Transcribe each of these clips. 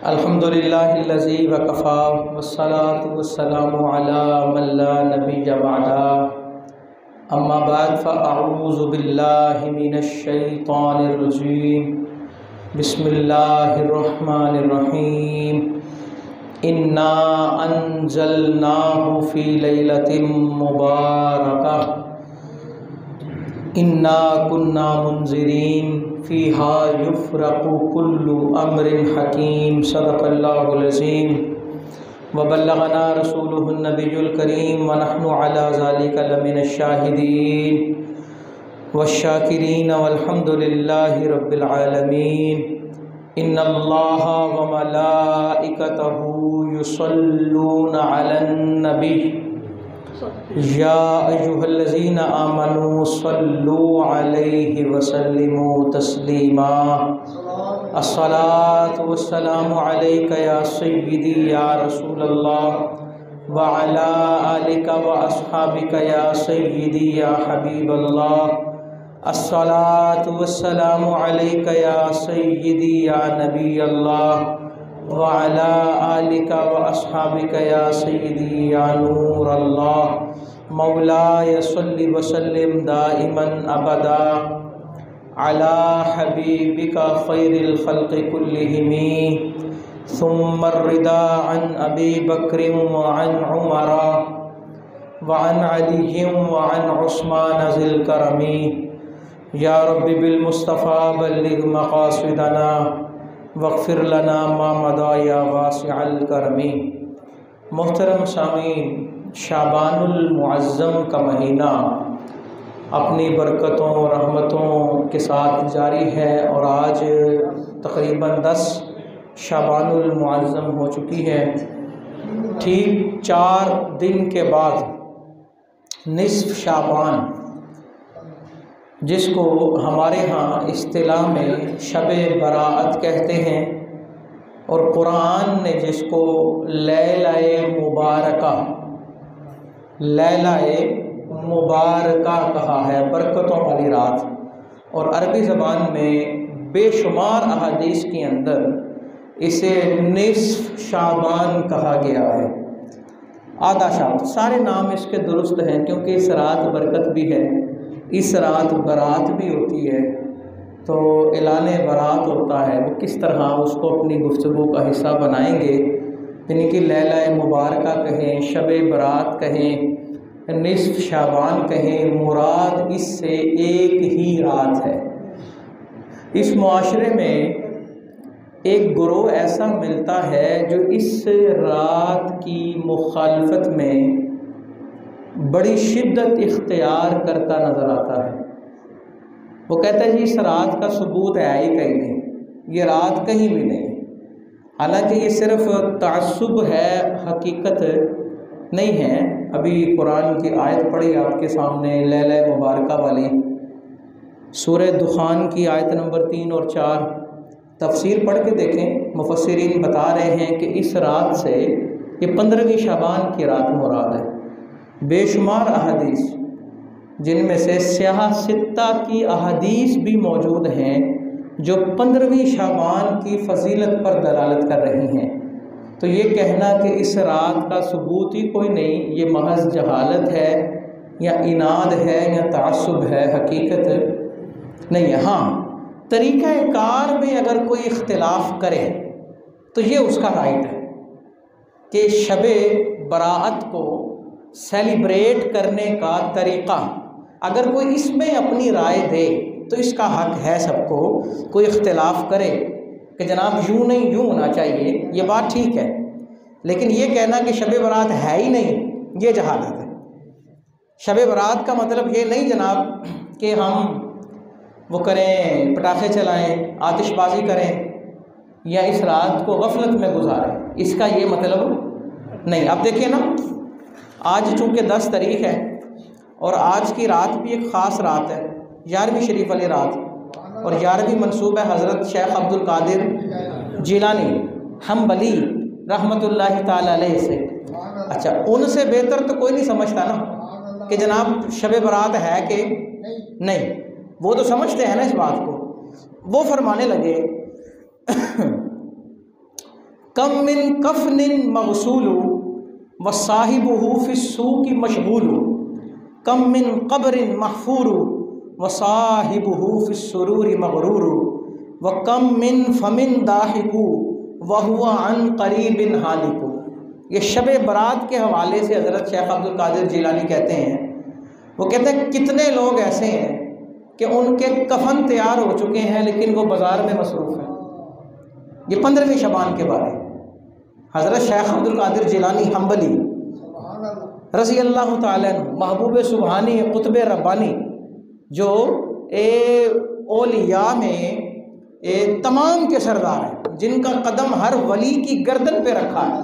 الحمدللہ الذی وکفا والصلاة والسلام علی من لا نبی بعدہ اما بعد فاعوذ باللہ من الشیطان الرجیم بسم اللہ الرحمن الرحیم انا انزلناہ فی لیلۃ مبارکہ انا کنا منذرین فیہا یفرق کل امر حکیم صدق اللہ العظیم وبلغنا رسولہ النبی الکریم ونحن علی ذلک لمن الشاہدین والشاکرین والحمد للہ رب العالمین ان اللہ وملائکتہ یصلون علی النبی یا ایہا الذین آمنوا صلوا علیہ وسلموا تسلیما الصلاة والسلام علیک یا سیدی یا رسول اللہ وعلا آلک واصحابک یا سیدی یا حبیب اللہ الصلاة والسلام علیک یا سیدی یا نبی اللہ وعلى آلك وأصحابك يا سيدي يا نور الله مولاي صل وسلم دائما أبدا على حبيبك خير الخلق كلهم ثم الرضا عن أبي بكر وعن عمر وعن علي وعن عثمان ذي الكرم يا رب بالمصطفى بلغ مقاصدنا واغفر لنا ما مضى یا واسع الکرم۔ محترم سامعین، شعبان المعظم کا مہینہ اپنی برکتوں رحمتوں کے ساتھ جاری ہے اور آج تقریباً 10 شعبان المعظم ہو چکی ہے۔ ٹھیک 4 دن کے بعد نصف شعبان، جس کو ہمارے ہاں اصطلاح میں شب برات کہتے ہیں اور قرآن نے جس کو لیلہ مبارکہ کہا ہے، برکتوں والی رات، اور عربی زبان میں بے شمار احادیث کے اندر اسے نصف شعبان کہا گیا ہے، آدھا شعبان۔ سارے نام اس کے درست ہیں کیونکہ اس رات برکت بھی ہے، اس رات برات بھی ہوتی ہے، تو اعلان برات ہوتا ہے، وہ کس طرح اس کو اپنی گفتگو کا حصہ بنائیں گے، یعنی کہ لیلہ مبارکہ کہیں، شب برات کہیں، نصف شعبان کہیں، مراد اس سے ایک ہی رات ہے۔ اس معاشرے میں ایک گروہ ایسا ملتا ہے جو اس رات کی مخالفت میں بڑی شدت اختیار کرتا نظر آتا ہے۔ وہ کہتا ہے جی اس رات کا ثبوت ہے ہی کہیں نہیں، یہ رات کہیں بھی نہیں، حالانکہ یہ صرف تعصب ہے، حقیقت نہیں ہے۔ ابھی قرآن کی آیت پڑھی آپ کے سامنے، لیلہ مبارکہ والی، سورہ دخان کی آیت نمبر 3 اور 4، تفسیر پڑھ کے دیکھیں۔ مفسرین بتا رہے ہیں کہ اس رات سے یہ 15ویں شعبان کی رات مراد ہے۔ بے شمار احادیث، جن میں سے سیاہ 6 کی احادیث بھی موجود ہیں جو 15ویں شعبان کی فضیلت پر دلالت کر رہی ہیں، تو یہ کہنا کہ اس رات کا ثبوت ہی کوئی نہیں، یہ محض جہالت ہے یا عناد ہے یا تعصب ہے، حقیقت نہیں ہے۔ ہاں، طریقہ کار میں اگر کوئی اختلاف کرے تو یہ اس کا رائٹ ہے کہ شب برات کو سیلیبریٹ کرنے کا طریقہ اگر کوئی اس میں اپنی رائے دے تو اس کا حق ہے سب کو۔ کوئی اختلاف کرے کہ جناب یوں نہیں یوں ہونا چاہیے، یہ بات ٹھیک ہے، لیکن یہ کہنا کہ شب برات ہے ہی نہیں، یہ جہالت ہے۔ شب برات کا مطلب یہ نہیں جناب کہ ہم وہ کریں، پٹاخے چلائیں، آتش بازی کریں یا اس رات کو غفلت میں گزاریں، اس کا یہ مطلب نہیں۔ اب دیکھیں نا، آج چونکہ 10 تاریخ ہے اور آج کی رات بھی ایک خاص رات ہے، 11ویں شریف والی رات، اور 11ویں منسوب ہے حضرت شیخ عبد القادر جیلانی حنبلی رحمۃ اللہ تعالی علیہ سے۔ اچھا، ان سے بہتر تو کوئی نہیں سمجھتا نا کہ جناب شب برات ہے کہ نہیں، وہ تو سمجھتے ہیں نا اس بات کو۔ وہ فرمانے لگے کم من کفن مغسول وصاحبہ فی السوق مشغول، کم من قبر محفور وصاحبہ فی السرور مغرور، وکم من فم ضاحک وہو عن قریب ہالک۔ یہ شب برات کے حوالے سے حضرت شیخ عبد القادر جیلانی کہتے ہیں، وہ کہتے ہیں کتنے لوگ ایسے ہیں کہ ان کے کفن تیار ہو چکے ہیں لیکن وہ بازار میں مصروف ہیں۔ یہ 15ویں شعبان کے بارے حضرت شیخ عبد القادر جیلانی حنبلی رضی اللہ تعالیٰ عنہ، محبوب سبحانی قطب ربانی، جو اولیاء میں تمام کے سردار ہیں، جن کا قدم ہر ولی کی گردن پہ رکھا ہے،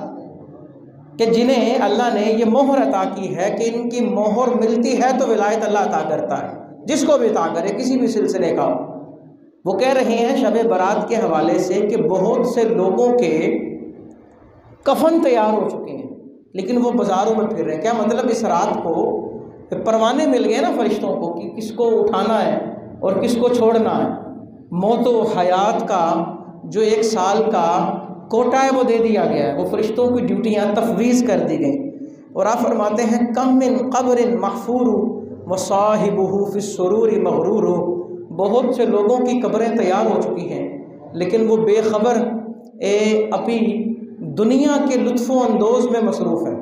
کہ جنہیں اللہ نے یہ مہر عطا کی ہے کہ ان کی مہر ملتی ہے تو ولایت اللہ عطا کرتا ہے، جس کو بھی عطا کرے کسی بھی سلسلے کا۔ وہ کہہ رہے ہیں شب برات کے حوالے سے کہ بہت سے لوگوں کے کفن تیار ہو چکے ہیں لیکن وہ بازاروں میں پھر رہے ہیں۔ کیا مطلب؟ اس رات کو پروانے مل گئے نا فرشتوں کو کہ کس کو اٹھانا ہے اور کس کو چھوڑنا ہے۔ موت و حیات کا جو 1 سال کا کوٹا ہے وہ دے دیا گیا ہے، وہ فرشتوں کی ڈیوٹیاں تفویض کر دی گئیں۔ اور آپ فرماتے ہیں کم من قبر محفور وصاحبہ فی السرور مغرور، بہت سے لوگوں کی قبریں تیار ہو چکی ہیں لیکن وہ بے خبر اپنی دنیا کے لطف و اندوز میں مصروف ہیں،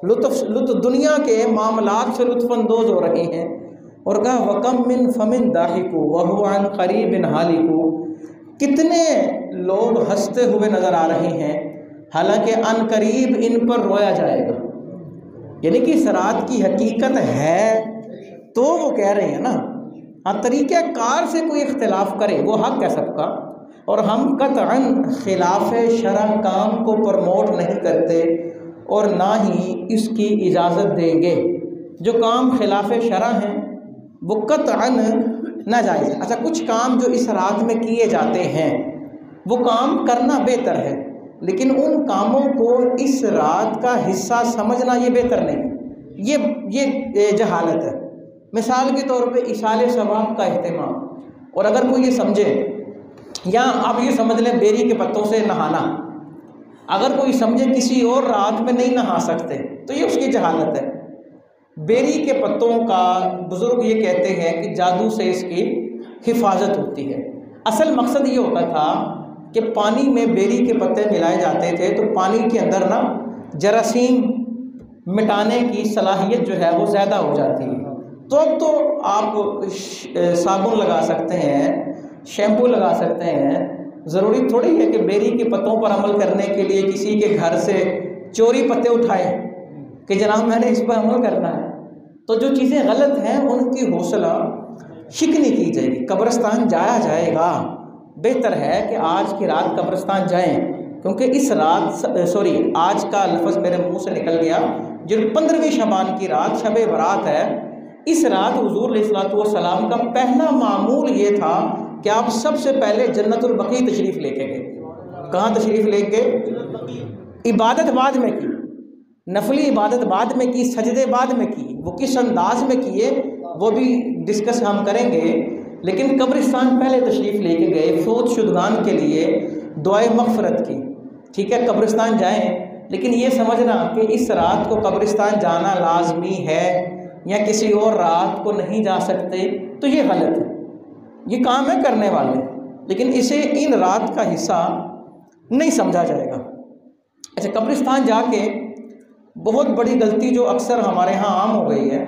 لطف دنیا کے معاملات سے لطف اندوز ہو رہے ہیں۔ اور کہا وَكَم مِّن فَمٍ ضَاحِكُ وَهُوَ عَنْ قَرِيبٍ هَالِكُ، کتنے لوگ ہنستے ہوئے نظر آ رہے ہیں حالانکہ عن قریب ان پر رویا جائے گا۔ یعنی کہ اس رات کی حقیقت ہے تو وہ کہہ رہے ہیں نا، ہاں طریقہ کار سے کوئی اختلاف کرے وہ حق ہے سب کا، اور ہم قطعاً خلاف شرع کام کو پروموٹ نہیں کرتے اور نہ ہی اس کی اجازت دیں گے۔ جو کام خلاف شرع ہیں وہ قطعاً ناجائز ہے۔ اچھا، کچھ کام جو اس رات میں کیے جاتے ہیں وہ کام کرنا بہتر ہے، لیکن ان کاموں کو اس رات کا حصہ سمجھنا یہ بہتر نہیں، یہ جہالت ہے۔ مثال کے طور پہ ایصال ثواب کا اہتمام، اور اگر کوئی یہ سمجھے، یا آپ یہ سمجھ لیں بیری کے پتوں سے نہانا، اگر کوئی سمجھے کسی اور رات میں نہیں نہا سکتے تو یہ اس کی جہالت ہے۔ بیری کے پتوں کا بزرگ یہ کہتے ہیں کہ جادو سے اس کی حفاظت ہوتی ہے۔ اصل مقصد یہ ہوتا تھا کہ پانی میں بیری کے پتے ملائے جاتے تھے تو پانی کے اندر نا جراثیم مٹانے کی صلاحیت جو ہے وہ زیادہ ہو جاتی ہے۔ تو اب تو آپ صابن لگا سکتے ہیں، شیمپو لگا سکتے ہیں، ضروری تھوڑی ہے کہ بیری کے پتوں پر عمل کرنے کے لیے کسی کے گھر سے چوری پتے اٹھائے کہ جناب میں نے اس پر عمل کرنا ہے۔ تو جو چیزیں غلط ہیں ان کی حوصلہ شکنی کی جائے گی، قبرستان جایا جائے گا۔ بہتر ہے کہ آج کی رات قبرستان جائیں، کیونکہ اس رات آج کا لفظ میرے منہ سے نکل گیا، جو 15ویں شعبان کی رات شب برات ہے، اس رات حضور علیہ الصلوۃ والسلام کا پہلا معمول یہ تھا کہ آپ سب سے پہلے جنت البقیع تشریف لے کے گئے۔ کہاں تشریف لے کے؟ عبادت بعد میں کی، نفلی عبادت بعد میں کی، سجدے بعد میں کی، وہ کس انداز میں کیے وہ بھی ڈسکس ہم کریں گے، لیکن قبرستان پہلے تشریف لے کے گئے فوت شدگان کے لیے دعائے مغفرت کی۔ ٹھیک ہے، قبرستان جائیں، لیکن یہ سمجھنا کہ اس رات کو قبرستان جانا لازمی ہے یا کسی اور رات کو نہیں جا سکتے تو یہ غلط ہے۔ یہ کام ہے کرنے والے، لیکن اسے ان رات کا حصہ نہیں سمجھا جائے گا۔ اچھا، قبرستان جا کے بہت بڑی غلطی جو اکثر ہمارے ہاں عام ہو گئی ہے،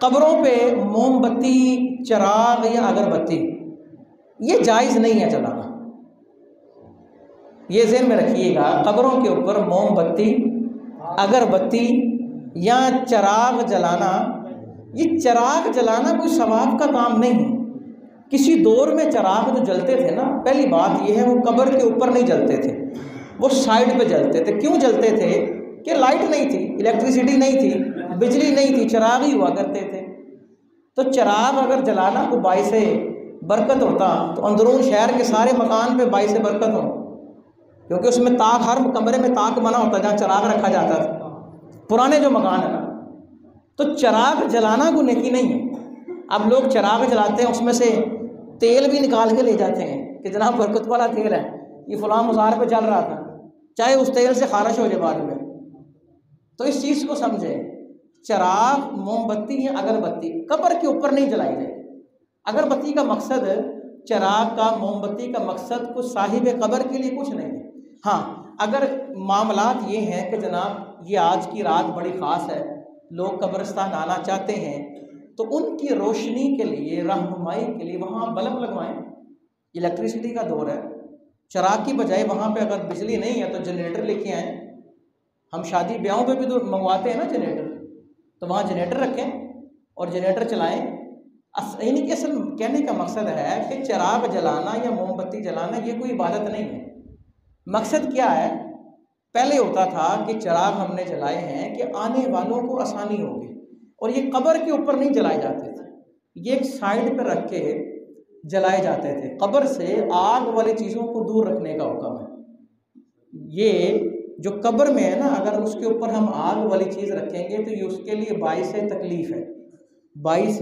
قبروں پہ موم بتی، چراغ یا اگربتی یہ جائز نہیں ہے جلانا۔ یہ ذہن میں رکھیے گا، قبروں کے اوپر موم بتی، اگربتی یا چراغ جلانا، یہ چراغ جلانا کوئی ثواب کا کام نہیں ہے۔ کسی دور میں چراغ جو جلتے تھے نا، پہلی بات یہ ہے وہ قبر کے اوپر نہیں جلتے تھے، وہ سائڈ پہ جلتے تھے۔ کیوں جلتے تھے؟ کہ لائٹ نہیں تھی، الیکٹریسٹی نہیں تھی، بجلی نہیں تھی، چراغ ہی ہوا کرتے تھے۔ تو چراغ اگر جلانا کو باعث برکت ہوتا تو اندرون شہر کے سارے مکان پہ باعث برکت ہوں، کیونکہ اس میں تاک، ہر کمرے میں تاک بنا ہوتا جہاں چراغ رکھا جاتا تھا، پرانے جو مکان ہیں نا۔ تو چراغ جلانا کو نیکی نہیں ہے۔ اب لوگ چراغ جلاتے ہیں، اس میں سے تیل بھی نکال کے لے جاتے ہیں کہ جناب برکت والا تیل ہے، یہ فلاں مزار پہ چل رہا تھا، چاہے اس تیل سے خارش ہو جائے بعد میں۔ تو اس چیز کو سمجھیں، چراغ، موم بتی یا اگربتی قبر کے اوپر نہیں جلائی جائے۔ اگربتی کا مقصد، چراغ کا، موم بتی کا مقصد کچھ صاحب قبر کے لیے کچھ نہیں ہے۔ ہاں اگر معاملات یہ ہیں کہ جناب یہ آج کی رات بڑی خاص ہے، لوگ قبرستان آنا چاہتے ہیں، تو ان کی روشنی کے لیے، رہنمائی کے لیے وہاں بلب لگوائیں۔ الیکٹریسٹی کا دور ہے، چراغ کی بجائے وہاں پہ اگر بجلی نہیں ہے تو جنریٹر لے کے آئیں۔ ہم شادی بیاہوں پہ بھی تو منگواتے ہیں نا جنریٹر، تو وہاں جنریٹر رکھیں اور جنریٹر چلائیں۔ یعنی کہ اصل کہنے کا مقصد ہے کہ چراغ جلانا یا موم بتی جلانا یہ کوئی عبادت نہیں ہے۔ مقصد کیا ہے؟ پہلے ہوتا تھا کہ چراغ ہم نے جلائے ہیں کہ آنے والوں کو آسانی ہوگی، اور یہ قبر کے اوپر نہیں جلائے جاتے تھے، یہ ایک سائڈ پہ رکھ کے جلائے جاتے تھے۔ قبر سے آگ والی چیزوں کو دور رکھنے کا حکم ہے۔ یہ جو قبر میں ہے نا، اگر اس کے اوپر ہم آگ والی چیز رکھیں گے تو یہ اس کے لیے باعث تکلیف ہے، باعث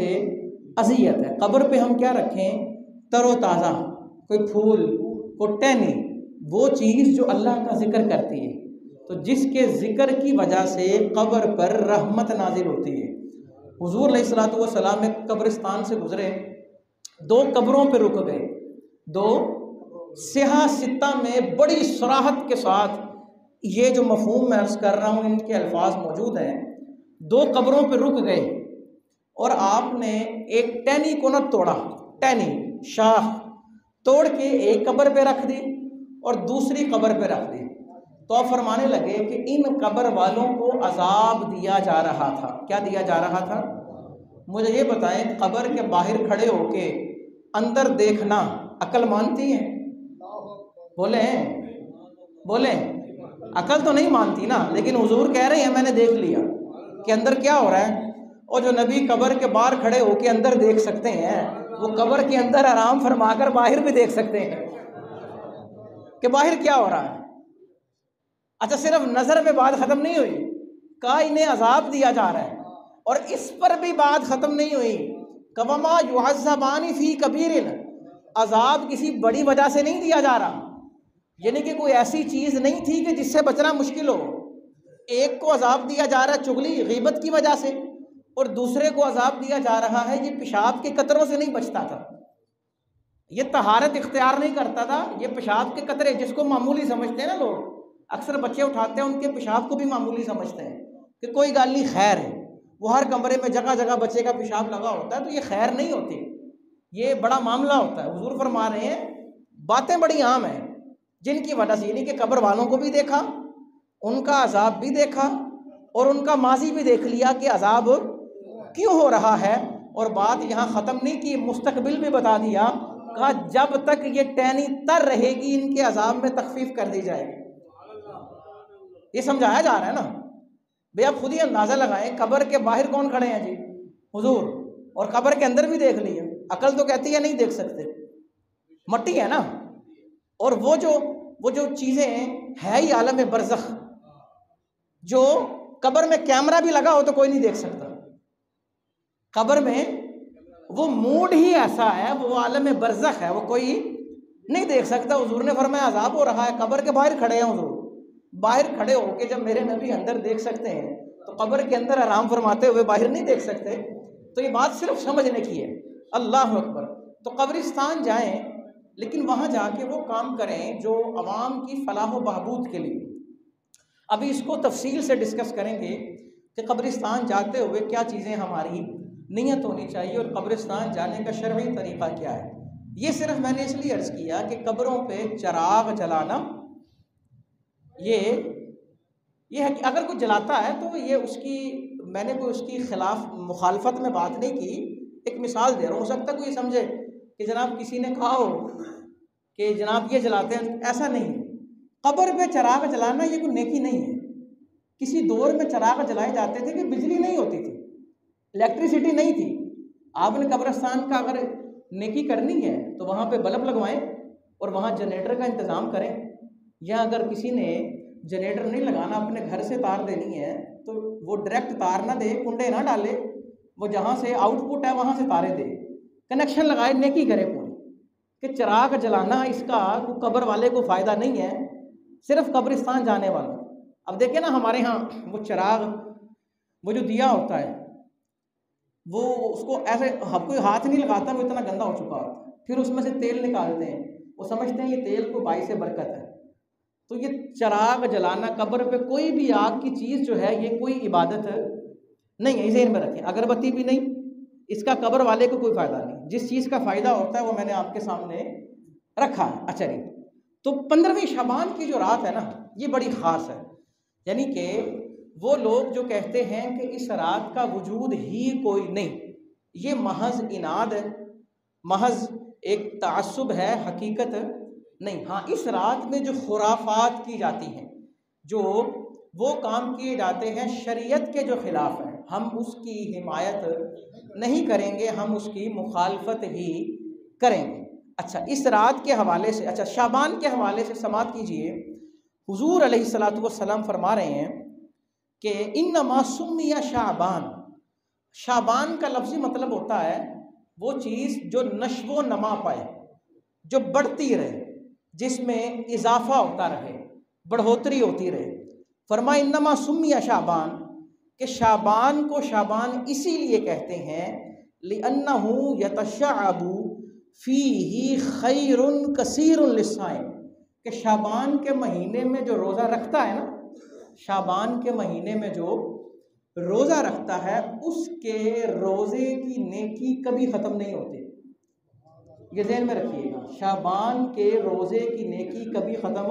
اذیت ہے۔ قبر پہ ہم کیا رکھیں؟ تر و تازہ، کوئی پھول، کوئی ٹہنی، وہ چیز جو اللہ کا ذکر کرتی ہے، تو جس کے ذکر کی وجہ سے قبر پر رحمت نازل ہوتی ہے۔ حضور علیہ الصلوۃ والسلام ایک قبرستان سے گزرے، دو قبروں پہ رک گئے، دو سیاہ ستہ میں بڑی صراحت کے ساتھ یہ جو مفہوم میں عرض کر رہا ہوں ان کے الفاظ موجود ہیں، دو قبروں پہ رک گئے اور آپ نے ایک ٹہنی کو نہ توڑا، ٹہنی شاخ توڑ کے ایک قبر پہ رکھ دی اور دوسری قبر پہ رکھ دی۔ تو آپ فرمانے لگے کہ ان قبر والوں کو عذاب دیا جا رہا تھا۔ کیا دیا جا رہا تھا؟ مجھے یہ بتائیں، قبر کے باہر کھڑے ہو کے اندر دیکھنا عقل مانتی ہے؟ بولیں عقل تو نہیں مانتی نا، لیکن حضور کہہ رہے ہیں میں نے دیکھ لیا کہ اندر کیا ہو رہا ہے۔ اور جو نبی قبر کے باہر کھڑے ہو کے اندر دیکھ سکتے ہیں، وہ قبر کے اندر آرام فرما کر باہر بھی دیکھ سکتے ہیں کہ باہر کیا ہو رہا ہے۔ اچھا، صرف نظر میں بات ختم نہیں ہوئی، کہا انہیں عذاب دیا جا رہا ہے، اور اس پر بھی بات ختم نہیں ہوئی، کَوَمَا يُعَذَّبَانِ فِي كَبِيرٍ، عذاب کسی بڑی وجہ سے نہیں دیا جا رہا، یعنی کہ کوئی ایسی چیز نہیں تھی کہ جس سے بچنا مشکل ہو۔ ایک کو عذاب دیا جا رہا ہے چغلی، غیبت کی وجہ سے، اور دوسرے کو عذاب دیا جا رہا ہے یہ پیشاب کے قطروں سے نہیں بچتا تھا، یہ طہارت اختیار نہیں کرتا تھا، یہ پیشاب کے قطرے جس کو معمولی سمجھتے ہیں نا لوگ، اکثر بچے اٹھاتے ہیں ان کے پیشاب کو بھی معمولی سمجھتے ہیں کہ کوئی گل نہیں، خیر ہے، وہ ہر کمرے میں جگہ جگہ بچے کا پیشاب لگا ہوتا ہے، تو یہ خیر نہیں ہوتی، یہ بڑا معاملہ ہوتا ہے۔ حضور فرما رہے ہیں باتیں بڑی عام ہیں جن کی وجہ سے، یعنی کہ قبر والوں کو بھی دیکھا، ان کا عذاب بھی دیکھا، اور ان کا ماضی بھی دیکھ لیا کہ عذاب کیوں ہو رہا ہے، اور بات یہاں ختم نہیں کی، مستقبل بھی بتا دیا، کہا جب تک یہ ٹہنی تر رہے گی ان کے عذاب میں تخفیف کر دی جائے گی۔ یہ سمجھایا جا رہا ہے نا بھئی، آپ خود ہی اندازہ لگائیں، قبر کے باہر کون کھڑے ہیں جی؟ حضور، اور قبر کے اندر بھی دیکھ لیا، عقل تو کہتی ہے نہیں دیکھ سکتے، مٹی ہے نا، اور وہ جو چیزیں ہے ہی عالم برزخ، جو قبر میں کیمرہ بھی لگا ہو تو کوئی نہیں دیکھ سکتا، قبر میں وہ موڈ ہی ایسا ہے، وہ عالم برزخ ہے، وہ کوئی نہیں دیکھ سکتا۔ حضور نے فرمایا عذاب ہو رہا ہے، قبر کے باہر کھڑے ہیں حضور، باہر کھڑے ہو کے جب میرے نبی اندر دیکھ سکتے ہیں تو قبر کے اندر آرام فرماتے ہوئے باہر نہیں دیکھ سکتے، تو یہ بات صرف سمجھنے کی ہے۔ اللہ اکبر۔ تو قبرستان جائیں، لیکن وہاں جا کے وہ کام کریں جو عوام کی فلاح و بہبود کے لیے۔ ابھی اس کو تفصیل سے ڈسکس کریں گے کہ قبرستان جاتے ہوئے کیا چیزیں ہماری نیت ہونی چاہیے اور قبرستان جانے کا شرعی طریقہ کیا ہے۔ یہ صرف میں نے اس لیے عرض کیا کہ قبروں پہ چراغ جلانا یہ ہے کہ اگر کوئی جلاتا ہے تو یہ میں نے کوئی اس کی خلاف مخالفت میں بات نہیں کی، ایک مثال دے رہا ہوں، ہو سکتا ہے کوئی سمجھے کہ جناب کسی نے کہا ہو کہ جناب یہ جلاتے ہیں، ایسا نہیں۔ قبر پہ چراغ جلانا یہ کوئی نیکی نہیں ہے۔ کسی دور میں چراغ جلائے جاتے تھے کہ بجلی نہیں ہوتی تھی، الیکٹریسٹی نہیں تھی، آپ نے قبرستان کا اگر نیکی کرنی ہے تو وہاں پہ بلب لگوائیں اور وہاں جنریٹر کا انتظام کریں، یا اگر کسی نے جنریٹر نہیں لگانا، اپنے گھر سے تار دینی ہے تو وہ ڈائریکٹ تار نہ دے، کنڈے نہ ڈالے، وہ جہاں سے آؤٹ پٹ ہے وہاں سے تارے دے، کنیکشن لگائے، نیکی کرے پوری۔ کہ چراغ جلانا اس کا قبر والے کو فائدہ نہیں ہے، صرف قبرستان جانے والا۔ اب دیکھیں نا ہمارے ہاں وہ چراغ، وہ جو دیا ہوتا ہے، وہ اس کو ایسے کوئی ہاتھ نہیں لگاتا، وہ اتنا گندا ہو چکا ہوتا ہے، پھر اس میں سے تیل نکالتے ہیں، وہ سمجھتے ہیں یہ تیل کو باعث برکت ہے۔ تو یہ چراغ جلانا قبر پہ، کوئی بھی آگ کی چیز جو ہے یہ کوئی عبادت نہیں ہے، ذہن میں رکھیں۔ اگربتی بھی نہیں، اس کا قبر والے کو کوئی فائدہ نہیں۔ جس چیز کا فائدہ ہوتا ہے وہ میں نے آپ کے سامنے رکھا ہے۔ اچھا جی، تو 15ویں شعبان کی جو رات ہے نا، یہ بڑی خاص ہے۔ یعنی کہ وہ لوگ جو کہتے ہیں کہ اس رات کا وجود ہی کوئی نہیں، یہ محض اناد ہے، محض ایک تعصب ہے، حقیقت نہیں۔ ہاں، اس رات میں جو خرافات کی جاتی ہیں، جو وہ کام کیے جاتے ہیں شریعت کے جو خلاف ہیں، ہم اس کی حمایت نہیں کریں گے، ہم اس کی مخالفت ہی کریں گے۔ اچھا، اس رات کے حوالے سے، اچھا شعبان کے حوالے سے سماعت کیجئے۔ حضور علیہ الصلوۃ والسلام فرما رہے ہیں کہ انما سمی شعبان، شعبان کا لفظی مطلب ہوتا ہے وہ چیز جو نشو و نما پائے، جو بڑھتی رہے، جس میں اضافہ ہوتا رہے، بڑھوتری ہوتی رہے۔ فرمایا انما سمی شعبان، کہ شعبان کو شعبان اسی لیے کہتے ہیں لِأَنَّهُ يَتَشَعَّبُ فِيهِ خَيْرٌ كَثِيرٌ لِلصَّائِمِ، کہ شعبان کے مہینے میں جو روزہ رکھتا ہے نا، شعبان کے مہینے میں جو روزہ رکھتا ہے اس کے روزے کی نیکی کبھی ختم نہیں ہوتی۔ یہ ذہن میں رکھیے گا، شعبان کے روزے کی نیکی کبھی ختم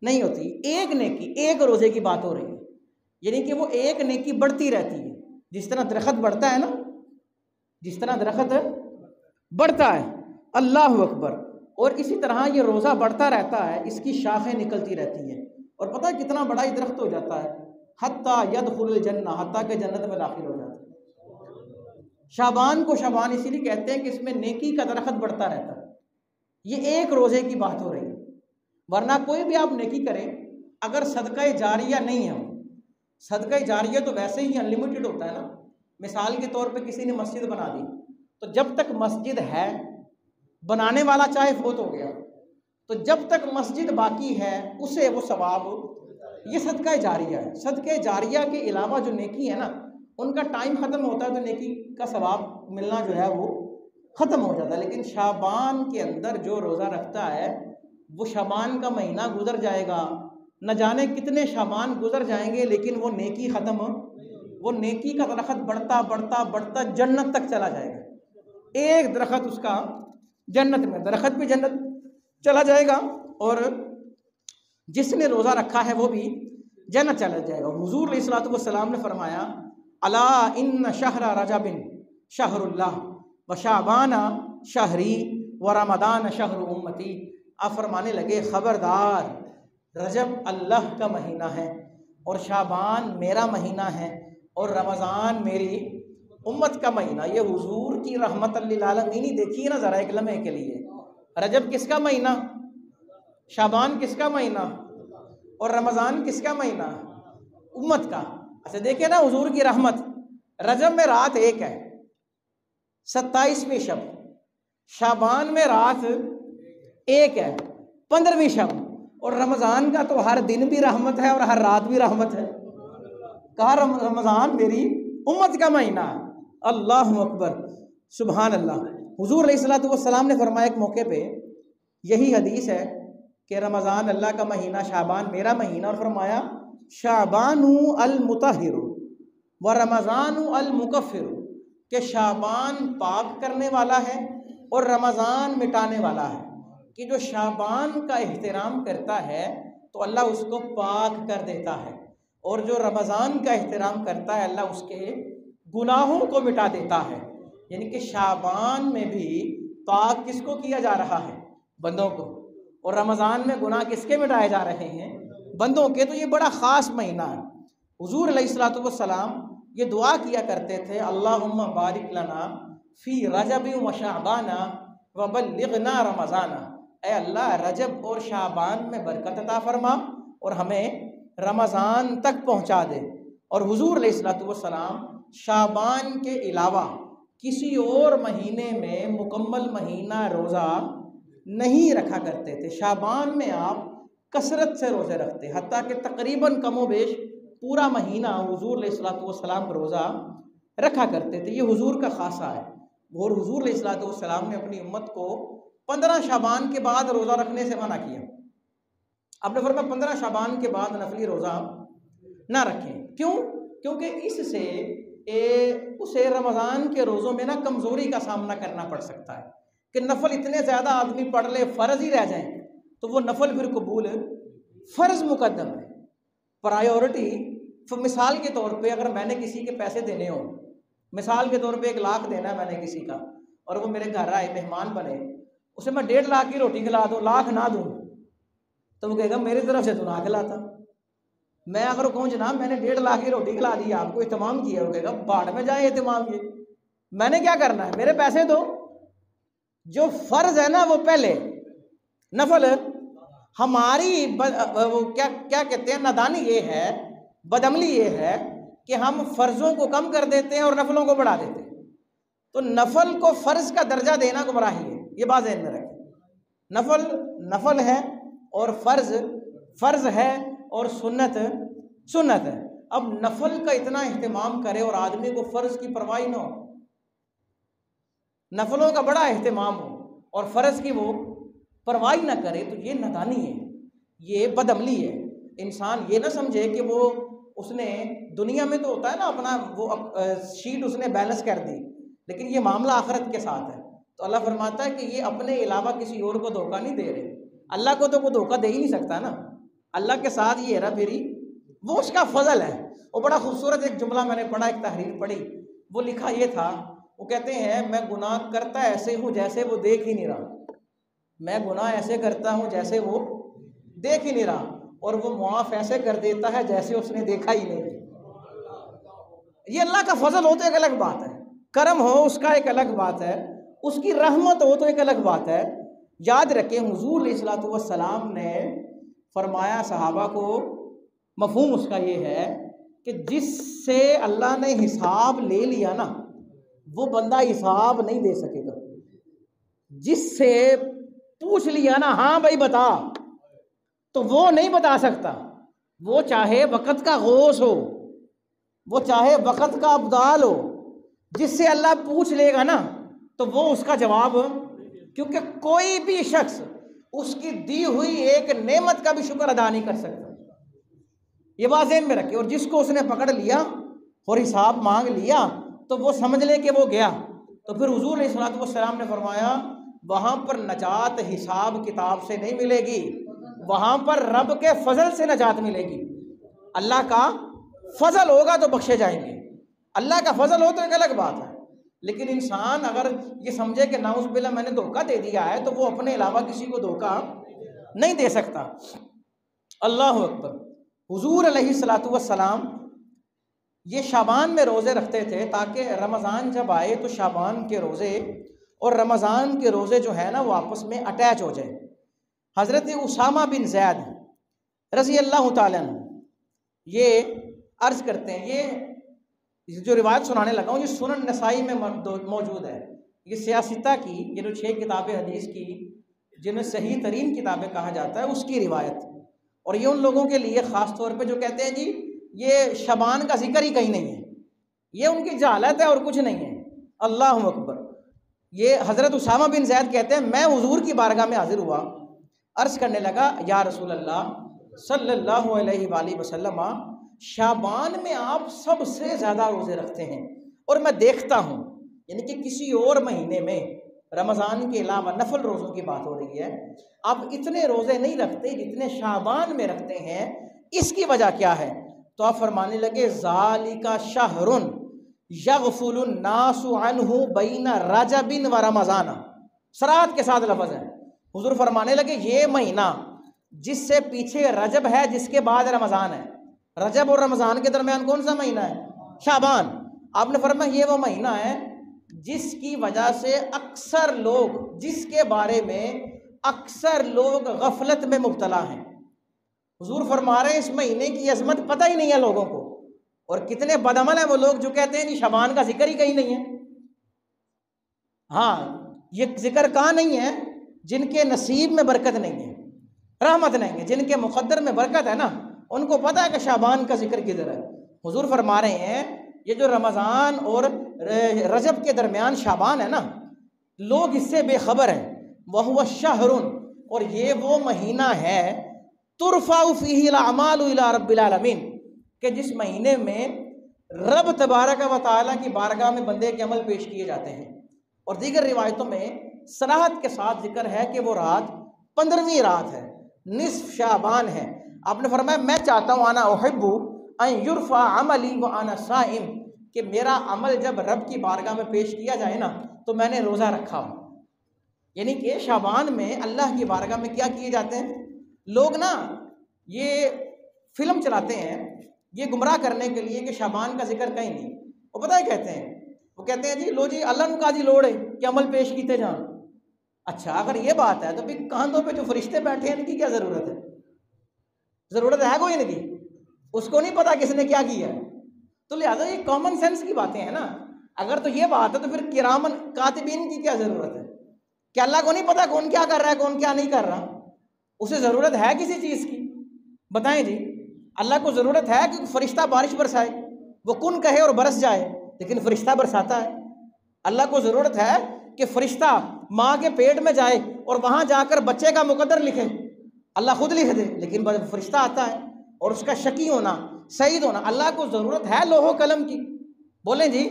نہیں ہوتی۔ ایک نیکی، ایک روزے کی بات ہو رہی ہے، یعنی کہ وہ ایک نیکی بڑھتی رہتی ہے، جس طرح درخت بڑھتا ہے نا، جس طرح درخت بڑھتا ہے، اللہ اکبر، اور اسی طرح یہ روزہ بڑھتا رہتا ہے، اس کی شاخیں نکلتی رہتی ہیں، اور پتہ ہے کتنا بڑا یہ درخت ہو جاتا ہے، حتیٰ یدخل الجنہ، حتیٰ کہ جنت میں داخل ہو جاتا ہے۔ شعبان کو شعبان اسی لیے کہتے ہیں کہ اس میں نیکی کا درخت بڑھتا رہتا ہے۔ یہ ایک روزے کی بات ہو رہی ہے، ورنہ کوئی بھی آپ نیکی کریں، اگر صدقہ جاریہ نہیں ہے، صدقہ جاریہ تو ویسے ہی انلمیٹڈ ہوتا ہے نا۔ مثال کے طور پہ کسی نے مسجد بنا دی، تو جب تک مسجد ہے، بنانے والا چاہے فوت ہو گیا، تو جب تک مسجد باقی ہے اسے وہ ثواب، یہ صدقہ جاریہ ہے۔ صدقہ جاریہ کے علاوہ جو نیکی ہے نا، ان کا ٹائم ختم ہوتا ہے تو نیکی کا ثواب ملنا جو ہے وہ ختم ہو جاتا ہے۔ لیکن شعبان کے اندر جو روزہ رکھتا ہے، وہ شعبان کا مہینہ گزر جائے گا، نہ جانے کتنے شعبان گزر جائیں گے، لیکن وہ نیکی ختم، وہ نیکی کا درخت بڑھتا بڑھتا بڑھتا جنت تک چلا جائے گا۔ ایک درخت اس کا جنت میں، درخت بھی جنت چلا جائے گا، اور جس نے روزہ رکھا ہے وہ بھی جنت چلا جائے گا۔ حضور علیہ الصلوۃ والسلام نے فرمایا الا ان شہر رجب شہر اللہ وشعبان شہری ورمضان شہر امتی۔ آپ فرمانے لگے خبردار، رجب اللہ کا مہینہ ہے، اور شعبان میرا مہینہ ہے، اور رمضان میری امت کا مہینہ۔ یہ حضور کی رحمت للعالمین ہی دیکھیے نا ذرا ایک لمحے کے لیے۔ رجب کس کا مہینہ، شعبان کس کا مہینہ، اور رمضان کس کا مہینہ، امت کا۔ اچھا دیکھیں نا حضور کی رحمت، رجب میں رات ایک ہے، 27ویں شب، شعبان میں رات ایک ہے، 15ویں شب، اور رمضان کا تو ہر دن بھی رحمت ہے اور ہر رات بھی رحمت ہے۔ کہا رمضان میری امت کا مہینہ ہے۔ اللہ اکبر، سبحان اللہ۔ حضور علیہ الصلوۃ والسلام نے فرمایا ایک موقع پہ، یہی حدیث ہے کہ رمضان اللہ کا مہینہ، شعبان میرا مہینہ، اور فرمایا شعبان المطہر و رمضان المکفر، کہ شعبان پاک کرنے والا ہے اور رمضان مٹانے والا ہے، کہ جو شعبان کا احترام کرتا ہے تو اللہ اس کو پاک کر دیتا ہے، اور جو رمضان کا احترام کرتا ہے اللہ اس کے گناہوں کو مٹا دیتا ہے۔ یعنی کہ شعبان میں بھی پاک کس کو کیا جا رہا ہے، بندوں کو، اور رمضان میں گناہ کس کے مٹائے جا رہے ہیں، بندوں کے۔ تو یہ بڑا خاص مہینہ ہے۔ حضور علیہ الصلوۃ والسلام یہ دعا کیا کرتے تھے اللہم بارک لنا فی رجب و شعبان وبلغنا رمضان، اے اللہ رجب اور شعبان میں برکت عطا فرما اور ہمیں رمضان تک پہنچا دے۔ اور حضور علیہ الصلوۃ والسلام شعبان کے علاوہ کسی اور مہینے میں مکمل مہینہ روزہ نہیں رکھا کرتے تھے۔ شعبان میں آپ کثرت سے روزے رکھتے، حتیٰ کہ تقریباً کم و بیش پورا مہینہ حضور علیہ الصلوۃ والسلام روزہ رکھا کرتے تھے۔ یہ حضور کا خاصہ ہے، اور حضور علیہ الصلوۃ والسلام نے اپنی امت کو 15 شعبان کے بعد روزہ رکھنے سے منع کیا۔ آپ نے فرمایا 15 شعبان کے بعد نفلی روزہ نہ رکھیں۔ کیوں؟ کیونکہ اس سے اسے رمضان کے روزوں میں کمزوری کا سامنا کرنا پڑ سکتا ہے کہ نفل اتنے زیادہ آدمی پڑھ لے، فرض ہی رہ جائیں تو وہ نفل پھر قبول، فرض مقدم ہے، پرائیورٹی۔ مثال کے طور پہ اگر میں نے کسی کے پیسے دینے ہوں، مثال کے طور پہ 1 لاکھ دینا ہے میں نے کسی کا، اور وہ میرے گھر آئے، مہمان بنے، اسے میں 1.5 لاکھ کی روٹی کھلا دوں، 1 لاکھ نہ دوں، تو وہ کہے گا میری طرف سے تو نہ کھلاتا۔ میں اگر کہوں جناب میں نے 1.5 لاکھ کی روٹی کھلا دی، آپ کو اہتمام کیا، وہ کہے گا باڑ میں جائے اہتمام، یہ میں نے کیا کرنا ہے، میرے پیسے دو۔ جو فرض ہے نا وہ پہلے، نفل ہماری کیا کہتے ہیں، نادانی یہ ہے، بدعملی یہ ہے کہ ہم فرضوں کو کم کر دیتے ہیں اور نفلوں کو بڑھا دیتے ہیں۔ تو نفل کو فرض کا درجہ دینا گمراہی ہے، یہ بات ذہن میں رکھیں۔ نفل نفل ہے اور فرض ہے اور سنت ہے۔ اب نفل کا اتنا اہتمام کرے اور آدمی کو فرض کی پرواہ نہ ہو، نفلوں کا بڑا اہتمام ہو اور فرض کی وہ پرواہ نہ کرے، تو یہ نادانی ہے، یہ بدعملی ہے۔ انسان یہ نہ سمجھے کہ وہ اس نے دنیا میں تو ہوتا ہے نا اپنا وہ شیٹ اس نے بیلنس کر دی، لیکن یہ معاملہ آخرت کے ساتھ ہے۔ تو اللہ فرماتا ہے کہ یہ اپنے علاوہ کسی اور کو دھوکہ نہیں دے رہے، اللہ کو تو کوئی دھوکہ دے ہی نہیں سکتا نا، اللہ کے ساتھ یہ ہیرا پھیری وہ اس کا فضل ہے۔ وہ بڑا خوبصورت ایک جملہ میں نے پڑھا، ایک تحریر پڑھی، وہ لکھا یہ تھا، وہ کہتے ہیں میں گناہ کرتا ایسے ہوں جیسے وہ دیکھ ہی نہیں رہا، میں گناہ ایسے کرتا ہوں جیسے وہ دیکھ ہی نہیں رہا، اور وہ معاف ایسے کر دیتا ہے جیسے اس نے دیکھا ہی نہیں۔ یہ اللہ کا فضل ہو تو ایک الگ بات ہے، کرم ہو اس کا ایک الگ بات ہے، اس کی رحمت ہو تو ایک الگ بات ہے۔ یاد رکھیں حضور علیہ الصلوۃ والسلام نے فرمایا صحابہ کو، مفہوم اس کا یہ ہے کہ جس سے اللہ نے حساب لے لیا نا وہ بندہ حساب نہیں دے سکے گا، جس سے پوچھ لیا نا ہاں بھائی بتا، تو وہ نہیں بتا سکتا، وہ چاہے وقت کا غوث ہو، وہ چاہے وقت کا ابدال ہو، جس سے اللہ پوچھ لے گا نا تو وہ اس کا جواب، کیونکہ کوئی بھی شخص اس کی دی ہوئی ایک نعمت کا بھی شکر ادا نہیں کر سکتا، یہ بات ذہن میں رکھے۔ اور جس کو اس نے پکڑ لیا اور حساب مانگ لیا تو وہ سمجھ لے کہ وہ گیا۔ تو پھر حضور علیہ الصلوۃ والسلام نے فرمایا وہاں پر نجات حساب کتاب سے نہیں ملے گی، وہاں پر رب کے فضل سے نجات ملے گی۔ اللہ کا فضل ہوگا تو بخشے جائیں گے، اللہ کا فضل ہو تو ایک الگ بات ہے، لیکن انسان اگر یہ سمجھے کہ نعوذ باللہ میں نے دھوکہ دے دیا ہے تو وہ اپنے علاوہ کسی کو دھوکہ نہیں دے سکتا۔ اللہ اکبر۔ حضور علیہ الصلوۃ والسلام یہ شعبان میں روزے رکھتے تھے تاکہ رمضان جب آئے تو شعبان کے روزے اور رمضان کے روزے جو ہے نا وہ آپس میں اٹیچ ہو جائے۔ حضرت اسامہ بن زید رضی اللہ تعالیٰ عنہ یہ عرض کرتے ہیں، یہ جو روایت سنانے لگا ہوں یہ سنن نسائی میں موجود ہے، یہ سیاستہ کی، یہ جو 6 کتابیں حدیث کی جنہیں صحیح ترین کتابیں کہا جاتا ہے اس کی روایت، اور یہ ان لوگوں کے لیے خاص طور پہ جو کہتے ہیں جی یہ شعبان کا ذکر ہی کہیں نہیں ہے، یہ ان کی جہالت ہے اور کچھ نہیں ہے۔ اللہ اکبر۔ یہ حضرت اسامہ بن زید کہتے ہیں میں حضور کی بارگاہ میں حاضر ہوا، عرض کرنے لگا یا رسول اللہ صلی اللہ علیہ وآلہ وسلم، شعبان میں آپ سب سے زیادہ روزے رکھتے ہیں، اور میں دیکھتا ہوں، یعنی کہ کسی اور مہینے میں رمضان کے علاوہ نفل روزوں کی بات ہو رہی ہے، آپ اتنے روزے نہیں رکھتے جتنے شعبان میں رکھتے ہیں، اس کی وجہ کیا ہے؟ تو آپ فرمانے لگے ذالک شہر یغفل الناس عنہ بین رجب و رمضان، صراحت کے ساتھ لفظ ہے۔ حضور فرمانے لگے یہ مہینہ جس سے پیچھے رجب ہے، جس کے بعد رمضان ہے، رجب اور رمضان کے درمیان کون سا مہینہ ہے؟ شعبان۔ آپ نے فرمایا یہ وہ مہینہ ہے جس کی وجہ سے اکثر لوگ، جس کے بارے میں اکثر لوگ غفلت میں مبتلا ہیں۔ حضور فرما رہے ہیں اس مہینے کی عظمت پتہ ہی نہیں ہے لوگوں کو، اور کتنے بدعمل ہیں وہ لوگ جو کہتے ہیں کہ شعبان کا ذکر ہی کہیں نہیں ہے۔ ہاں یہ ذکر کہاں نہیں ہے؟ جن کے نصیب میں برکت نہیں ہے۔ رحمت نہیں ہے. جن کے مقدر میں برکت ہے نا ان کو پتہ ہے کہ شعبان کا ذکر کدھر ہے. حضور فرما رہے ہیں یہ جو رمضان اور رجب کے درمیان شعبان ہے نا لوگ اس سے بے خبر ہیں. وَهُوَ الشَّهْرٌ، اور یہ وہ مہینہ ہے تُرْفَعُ فِيهِ الْأَعْمَالُ إِلَىٰ رَبِّ الْعَالَمِينَ کہ جس مہینے میں رب تبارک و تعالیٰ کی بارگاہ میں بندے کے عمل پیش کیے جاتے ہیں. اور دیگر روایتوں میں صراحت کے ساتھ ذکر ہے کہ وہ رات 15ویں رات ہے، نصف شعبان ہے. آپ نے فرمایا میں چاہتا ہوں انا احب ان یرفع عملی وانا صائم کہ میرا عمل جب رب کی بارگاہ میں پیش کیا جائے نا تو میں نے روزہ رکھا ہوں. یعنی کہ شعبان میں اللہ کی بارگاہ میں کیا کیے جاتے ہیں. لوگ نا یہ فلم چلاتے ہیں یہ گمراہ کرنے کے لیے کہ شعبان کا ذکر کہیں نہیں. وہ پتہ ہے کہتے ہیں، وہ کہتے ہیں جی لو جی اللہ نو کاجی لوڑ ہے کہ عمل پیش کیتے جان. اچھا اگر یہ بات ہے تو پھر کاندھوں پہ جو فرشتے بیٹھے ہیں ان کی کیا ضرورت ہے؟ ضرورت ہے کوئی ان کی؟ اس کو نہیں پتا کس نے کیا کیا ہے. تو لہٰذا یہ کامن سینس کی باتیں ہیں نا. اگر تو یہ بات ہے تو پھر کرامن کاتبین کی کیا ضرورت ہے؟ کہ اللہ کو نہیں پتا کون کیا کر رہا ہے کون کیا نہیں کر رہا. اسے ضرورت ہے کسی چیز کی؟ بتائیں جی. اللہ کو ضرورت ہے کہ فرشتہ بارش برسائے، وہ کن کہے اور برس جائے، لیکن فرشتہ برساتا ہے. اللہ کو ضرورت ہے کہ فرشتہ ماں کے پیٹ میں جائے اور وہاں جا کر بچے کا مقدر لکھے، اللہ خود لکھ دے، لیکن فرشتہ آتا ہے اور اس کا شقی ہونا سعید ہونا. اللہ کو ضرورت ہے لوح و قلم کی، بولیں جی،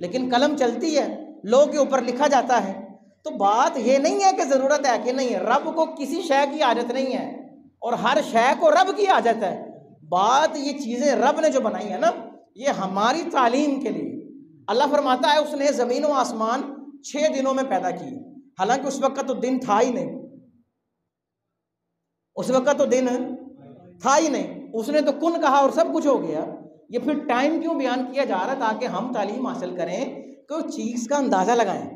لیکن قلم چلتی ہے، لوح کے اوپر لکھا جاتا ہے. تو بات یہ نہیں ہے کہ ضرورت ہے کہ نہیں ہے. رب کو کسی شے کی حاجت نہیں ہے اور ہر شے کو رب کی حاجت ہے. بات یہ چیزیں رب نے جو بنائی ہے نا یہ ہماری تعلیم کے لیے. اللہ فرماتا ہے اس نے زمین و آسمان 6 دنوں میں پیدا کی، حالانکہ اس وقت تو دن تھا ہی نہیں. اس وقت تو دن تھا ہی نہیں. اس نے تو کن کہا اور سب کچھ ہو گیا. یہ پھر ٹائم کیوں بیان کیا جا رہا ہے؟ تاکہ ہم تعلیم حاصل کریں کہ اس چیز کا اندازہ لگائیں،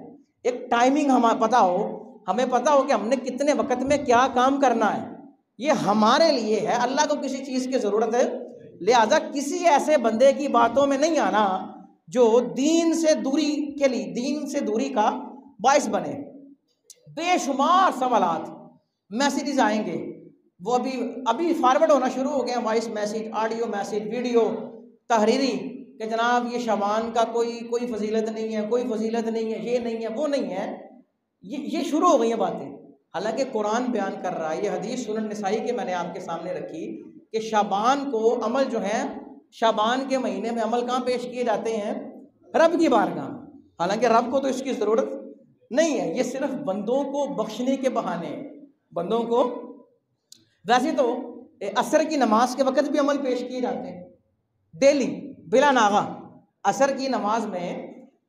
ایک ٹائمنگ ہمیں پتہ ہو، ہمیں پتہ ہو کہ ہم نے کتنے وقت میں کیا کام کرنا ہے. یہ ہمارے لیے ہے، اللہ کو کسی چیز کی ضرورت ہے. لہذا کسی ایسے بندے کی باتوں میں نہیں آنا جو دین سے دوری کے لیے، دین سے دوری کا باعث بنے. بے شمار سوالات میسیجز آئیں گے، وہ ابھی فارورڈ ہونا شروع ہو گئے ہیں، voice message, audio message, video تحریری کہ جناب یہ شعبان کا کوئی فضیلت نہیں ہے، کوئی فضیلت نہیں ہے، یہ نہیں ہے، وہ نہیں ہے. یہ شروع ہو گئی ہیں باتیں. حالانکہ قرآن بیان کر رہا ہے، یہ حدیث سنن نسائی کے میں نے آپ کے سامنے رکھی کہ شعبان کو عمل جو ہے شعبان کے مہینے میں عمل کہاں پیش کیے جاتے ہیں؟ رب کی بارگاہ. حالانکہ رب کو تو اس کی ضرورت نہیں ہے، یہ صرف بندوں کو بخشنے کے بہانے ہیں. بندوں کو ویسے تو عصر کی نماز کے وقت بھی عمل پیش کیے جاتے ہیں ڈیلی بلا ناغہ. عصر کی نماز میں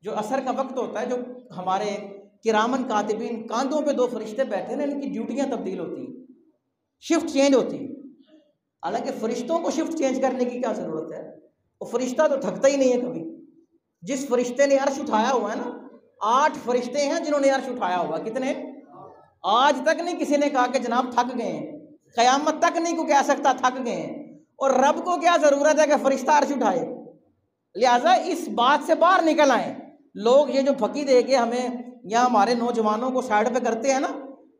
جو عصر کا وقت ہوتا ہے، جو ہمارے کرامن کاتبین کاندھوں پہ 2 فرشتے بیٹھے ہیں، ان کی ڈیوٹیاں تبدیل ہوتی ہیں، شفٹ چینج ہوتی ہے. حالانکہ فرشتوں کو شفٹ چینج کرنے کی کیا ضرورت ہے؟ وہ فرشتہ تو تھکتا ہی نہیں ہے کبھی. جس فرشتے نے عرش اٹھایا ہوا ہے نا، 8 فرشتے ہیں جنہوں نے عرش اٹھایا ہوا. کتنے؟ آج تک نہیں کسی نے کہا کہ جناب تھک گئے ہیں. قیامت تک نہیں کو کہہ سکتا تھک گئے ہیں. اور رب کو کیا ضرورت ہے کہ فرشتہ عرش اٹھائے؟ لہٰذا اس بات سے باہر نکل آئیں. لوگ یہ جو پھکی دے کے ہمیں یا ہمارے نوجوانوں کو سائڈ پہ کرتے ہیں نا،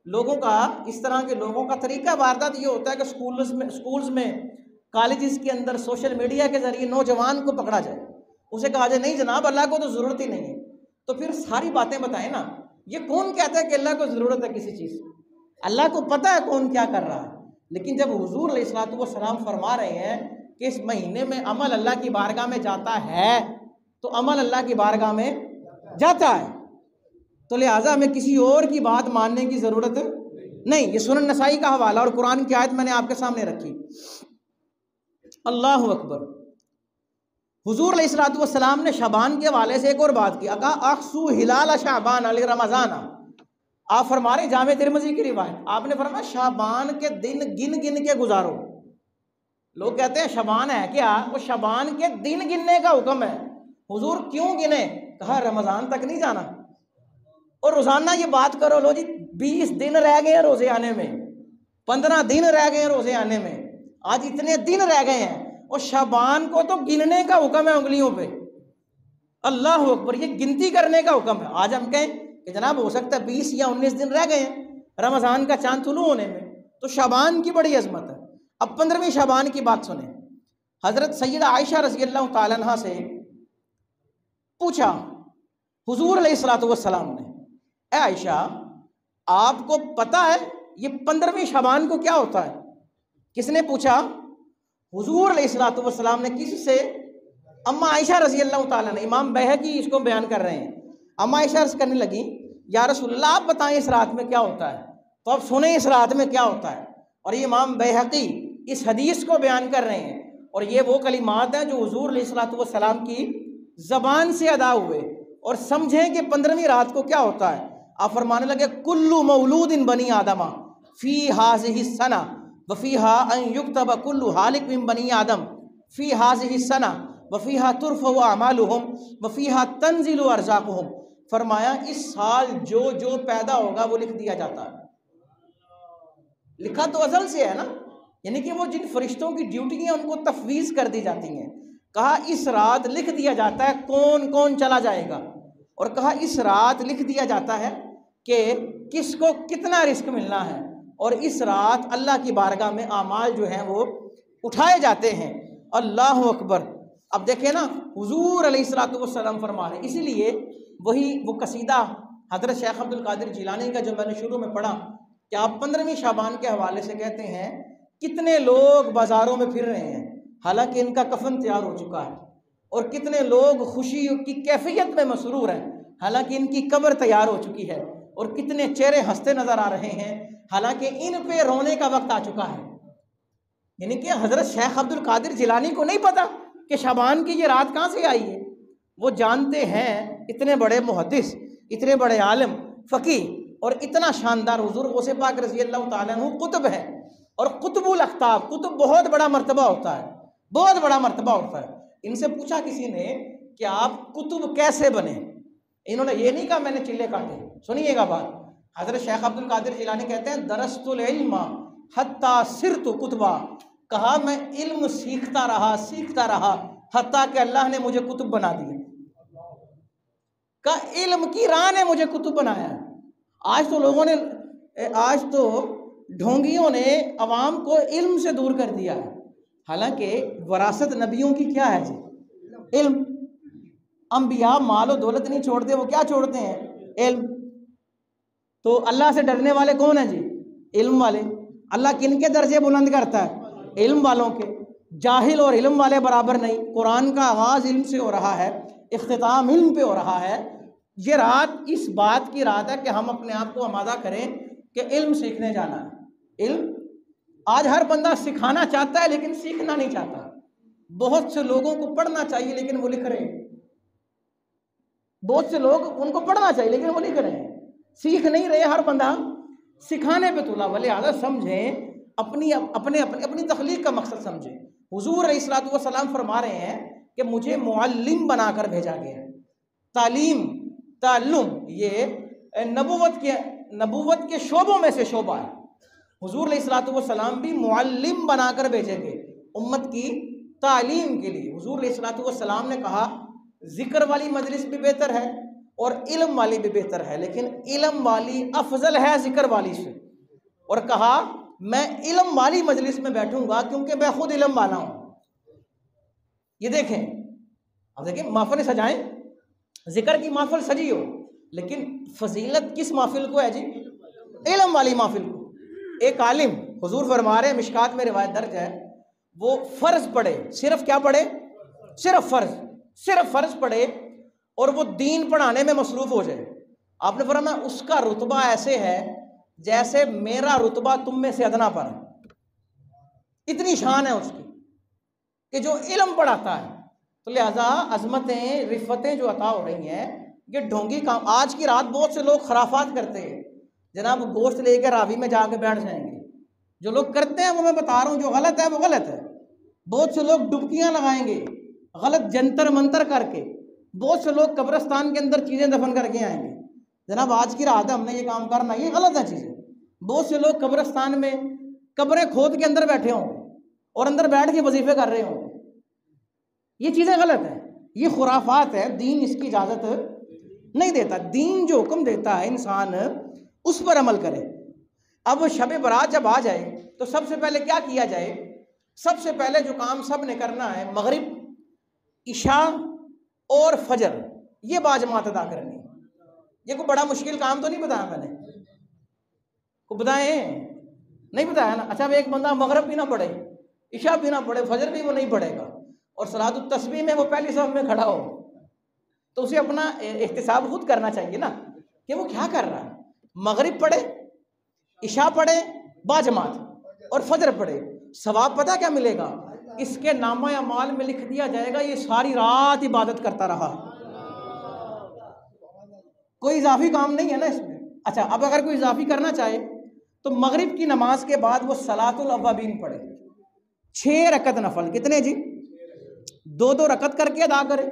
لوگوں کا اس طرح کے لوگوں کا طریقہ واردات یہ ہوتا ہے کہ سکولز میں کالجز کے اندر سوشل میڈیا کے ذریعے نوجوان کو پکڑا جائے، اسے کہا جائے نہیں جناب اللہ کو تو ضرورت ہی نہیں ہے. تو پھر ساری باتیں بتائیں نا. یہ کون کہتا ہے کہ اللہ کو ضرورت ہے کسی چیز؟ اللہ کو پتہ ہے کون کیا کر رہا ہے. لیکن جب حضور علیہ الصلوۃ والسلام فرما رہے ہیں کہ اس مہینے میں عمل اللہ کی بارگاہ میں جاتا ہے تو عمل اللہ کی بارگاہ میں جاتا ہے. تو لہٰذا ہمیں کسی اور کی بات ماننے کی ضرورت نہیں. یہ سنن نسائی کا حوالہ اور قرآن کی آیت میں نے آپ کے سامنے رکھی. اللہ اکبر. حضور علیہ الصلوۃ والسلام نے شعبان کے حوالے سے ایک اور بات کی. اقصو ہلال شعبان علی رمضان. آپ فرما رہے جامع ترمذی کی روایت، آپ نے فرمایا شعبان کے دن گن گن کے گزارو. لوگ کہتے ہیں شعبان ہے کیا؟ وہ شعبان کے دن گننے کا حکم ہے. حضور کیوں گنے؟ کہا رمضان تک نہیں جانا اور روزانہ یہ بات کرو. لو جی 20 دن رہ گئے ہیں روزے آنے میں، 15 دن رہ گئے ہیں روزے آنے میں، آج اتنے دن رہ گئے ہیں اور شعبان کو تو گننے کا حکم ہے انگلیوں پہ. اللہ اکبر. یہ گنتی کرنے کا حکم ہے. آج ہم کہیں کہ جناب ہو سکتا ہے 20 یا 19 دن رہ گئے ہیں رمضان کا چاند طلوع ہونے میں، تو شعبان کی بڑی عظمت ہے۔ اب 15ویں شعبان کی بات سنیں۔ حضرت سیدہ عائشہ رضی اللہ تعالیٰ عنہ سے پوچھا حضور علیہ الصلوۃ والسلام نے، اے عائشہ آپ کو پتہ ہے یہ 15ویں شعبان کو کیا ہوتا ہے؟ کس نے پوچھا؟ حضور علیہ الصلوۃ والسلام نے۔ کس سے؟ اما عائشہ رضی اللہ تعالیٰ نے۔ امام بیہقی اس کو بیان کر رہے ہیں۔ اما عائشہ عرض کرنے لگی یا رسول اللہ آپ بتائیں اس رات میں کیا ہوتا ہے؟ تو اب سنیں اس رات میں کیا ہوتا ہے۔ اور یہ امام بیہقی اس حدیث کو بیان کر رہے ہیں، اور یہ وہ کلمات ہیں جو حضور علیہ الصلوۃ والسلام کی زبان سے ادا ہوئے، اور سمجھیں کہ 15ویں رات کو کیا ہوتا ہے۔ آپ فرمانے لگے کل مولود بنی آدم فی ہذہ السنہ وفیہا ان یکتب کل ہالک من بنی آدم فی ہذہ السنہ وفیہا ترفع اعمالہم وفیہا تنزل ارزاقہم۔ فرمایا اس سال جو جو پیدا ہوگا وہ لکھ دیا جاتا ہے۔ لکھا تو ازل سے ہے نا، یعنی کہ وہ جن فرشتوں کی ڈیوٹی ہیں ان کو تفویض کر دی جاتی ہیں۔ کہا اس رات لکھ دیا جاتا ہے کون کون چلا جائے گا، اور کہا اس رات لکھ دیا جاتا ہے کہ کس کو کتنا رزق ملنا ہے، اور اس رات اللہ کی بارگاہ میں اعمال جو ہیں وہ اٹھائے جاتے ہیں۔ اللہ اکبر۔ اب دیکھیں نا حضور علیہ الصلوۃ والسلام فرما رہے ہیں، اسی لیے وہی وہ قصیدہ حضرت شیخ عبد القادر جیلانی کا جو میں نے شروع میں پڑھا کہ آپ 15ویں شعبان کے حوالے سے کہتے ہیں کتنے لوگ بازاروں میں پھر رہے ہیں حالانکہ ان کا کفن تیار ہو چکا ہے، اور کتنے لوگ خوشی کی کیفیت میں مسرور ہیں حالانکہ ان کی قبر تیار ہو چکی ہے، اور کتنے چہرے ہنستے نظر آ رہے ہیں حالانکہ ان پہ رونے کا وقت آ چکا ہے۔ یعنی کہ حضرت شیخ عبد القادر جیلانی کو نہیں پتا کہ شعبان کی یہ رات کہاں سے آئی ہے، وہ جانتے ہیں، اتنے بڑے محدث، اتنے بڑے عالم فقیہ، اور اتنا شاندار حضور غوث پاک رضی اللہ تعالیٰ عنہ قطب ہے، اور قطب الاقطاب، قطب بہت بڑا مرتبہ ہوتا ہے، بہت بڑا مرتبہ ہوتا ہے۔ ان سے پوچھا کسی نے کہ آپ قطب کیسے بنے؟ انہوں نے یہ نہیں کہا میں نے چلے کاٹے، سنیے گا بات۔ حضرت شیخ عبد القادر جیلانی کہتے ہیں درست العلم حتی صرت قطبا، کہا میں علم سیکھتا رہا حتیٰ کہ اللہ نے مجھے قطب بنا دیا۔ کہا علم کی راہ نے مجھے قطب بنایا ہے۔ آج تو ڈھونگیوں نے عوام کو علم سے دور کر دیا ہے، حالانکہ وراثت نبیوں کی کیا ہے جی؟ علم۔ انبیاء مال و دولت نہیں چھوڑتے، وہ کیا چھوڑتے ہیں؟ علم۔ تو اللہ سے ڈرنے والے کون ہیں جی؟ علم والے۔ اللہ کن کے درجے بلند کرتا ہے؟ علم والوں کے۔ جاہل اور علم والے برابر نہیں۔ قرآن کا آغاز علم سے ہو رہا ہے، اختتام علم پہ ہو رہا ہے۔ یہ رات اس بات کی رات ہے کہ ہم اپنے آپ کو آمادہ کریں کہ علم سیکھنے جانا ہے۔ علم آج ہر بندہ سکھانا چاہتا ہے لیکن سیکھنا نہیں چاہتا۔ بہت سے لوگوں کو پڑھنا چاہیے لیکن وہ لکھ رہے ہیں، بہت سے لوگ ان کو پڑھنا چاہیے لیکن وہ لکھ رہے ہیں، سیکھ نہیں رہے۔ ہر بندہ سکھانے پہ تلا، ولہذا سمجھیں اپنی تخلیق کا مقصد سمجھیں۔ حضور علیہ الصلوۃ والسلام فرما رہے ہیں کہ مجھے معلم بنا کر بھیجا گیا ہے۔ تعلم یہ نبوت کے شعبوں میں سے شعبہ ہے۔ حضور علیہ الصلوۃ والسلام بھی معلم بنا کر بھیجے گئے امت کی تعلیم کے لیے۔ حضور علیہ الصلوۃ والسلام نے کہا ذکر والی مجلس بھی بہتر ہے اور علم والی بھی بہتر ہے، لیکن علم والی افضل ہے ذکر والی سے، اور کہا میں علم والی مجلس میں بیٹھوں گا کیونکہ میں خود علم والا ہوں۔ یہ دیکھیں، اب دیکھیں محفل سجائیں، ذکر کی محفل سجی ہو، لیکن فضیلت کس محفل کو ہے جی؟ علم والی محفل کو۔ ایک عالم، حضور فرما رہے ہیں، مشکات میں روایت درج ہے، وہ فرض پڑھے، صرف کیا پڑھے؟ صرف فرض پڑھے، اور وہ دین پڑھانے میں مصروف ہو جائے۔ آپ نے فرمایا اس کا رتبہ ایسے ہے جیسے میرا رتبہ تم میں سے ادنا پر ہے، اتنی شان ہے اس کی کہ جو علم پڑھاتا ہے۔ تو لہٰذا عظمتیں، رفتیں جو عطا ہو رہی ہیں، یہ ڈھونگی کام۔ آج کی رات بہت سے لوگ خرافات کرتے ہیں، جناب گوشت لے کے راوی میں جا کے بیٹھ جائیں گے۔ جو لوگ کرتے ہیں وہ میں بتا رہا ہوں، جو غلط ہے وہ غلط ہے۔ بہت سے لوگ ڈبکیاں لگائیں گے غلط جنتر منتر کر کے، بہت سے لوگ قبرستان کے اندر چیزیں دفن کر کے آئیں گے۔ جناب آج کی رات ہے، ہم نے یہ کام کرنا، یہ غلط ہے چیزیں۔ بہت سے لوگ قبرستان میں قبریں کھود کے اندر بیٹھے ہوں گے اور اندر بیٹھ کے وظیفے کر رہے ہوں گے، یہ چیزیں غلط ہیں، یہ خرافات ہے، دین اس کی اجازت نہیں دیتا۔ دین جو حکم دیتا ہے انسان اس پر عمل کرے۔ اب شب برات جب آ جائے تو سب سے پہلے کیا کیا جائے؟ سب سے پہلے جو کام سب نے کرنا ہے، مغرب، عشاء اور فجر، یہ باجماعت ادا کرنی ہے۔ یہ کوئی بڑا مشکل کام تو نہیں بتایا میں نے، کو بتائیں؟ نہیں بتایا نا؟ اچھا، اب ایک بندہ مغرب بھی نہ پڑھے، عشاء بھی نہ پڑھے، فجر بھی وہ نہیں پڑھے گا، اور صلاۃ التسبیح میں وہ پہلی صف میں کھڑا ہو، تو اسے اپنا احتساب خود کرنا چاہیے نا کہ وہ کیا کر رہا ہے۔ مغرب پڑھے، عشاء پڑھے باجماعت اور فجر پڑھے، ثواب پتہ کیا ملے گا؟ اس کے نامہ اعمال میں لکھ دیا جائے گا یہ ساری رات عبادت کرتا رہا، کوئی اضافی کام نہیں ہے نا اس میں۔ اچھا، اب اگر کوئی اضافی کرنا چاہے تو مغرب کی نماز کے بعد وہ صلاۃ الاوابین پڑھے، 6 رکعت نفل، کتنے جی؟ 2 رکعت کر کے ادا کرے،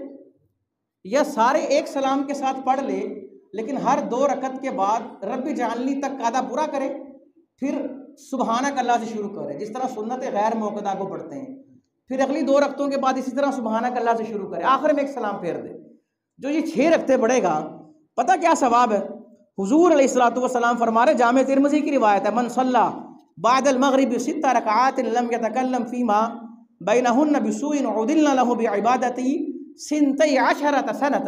یا سارے ایک سلام کے ساتھ پڑھ لے، لیکن ہر 2 رکعت کے بعد رب جعلنی تک کا آدھا پورا کرے، پھر سبحانک اللہ سے شروع کرے، جس طرح سنت غیر موقدہ کو پڑھتے ہیں، پھر اگلی 2 رکعتوں کے بعد اسی طرح سبحانک اللہ سے شروع کرے، آخر میں ایک سلام پھیر دے۔ جو یہ 6 رکعتیں پڑھے گا، پتہ کیا ثواب ہے؟ حضور علیہ الصلوۃ والسلام فرما رہے، جامع ترمذی کی روایت ہے، من صلی بعد المغرب 6 رکعات لم يتکلم فیما بینہن بسوء عدلنا له بعبادتی 12 سنۃ،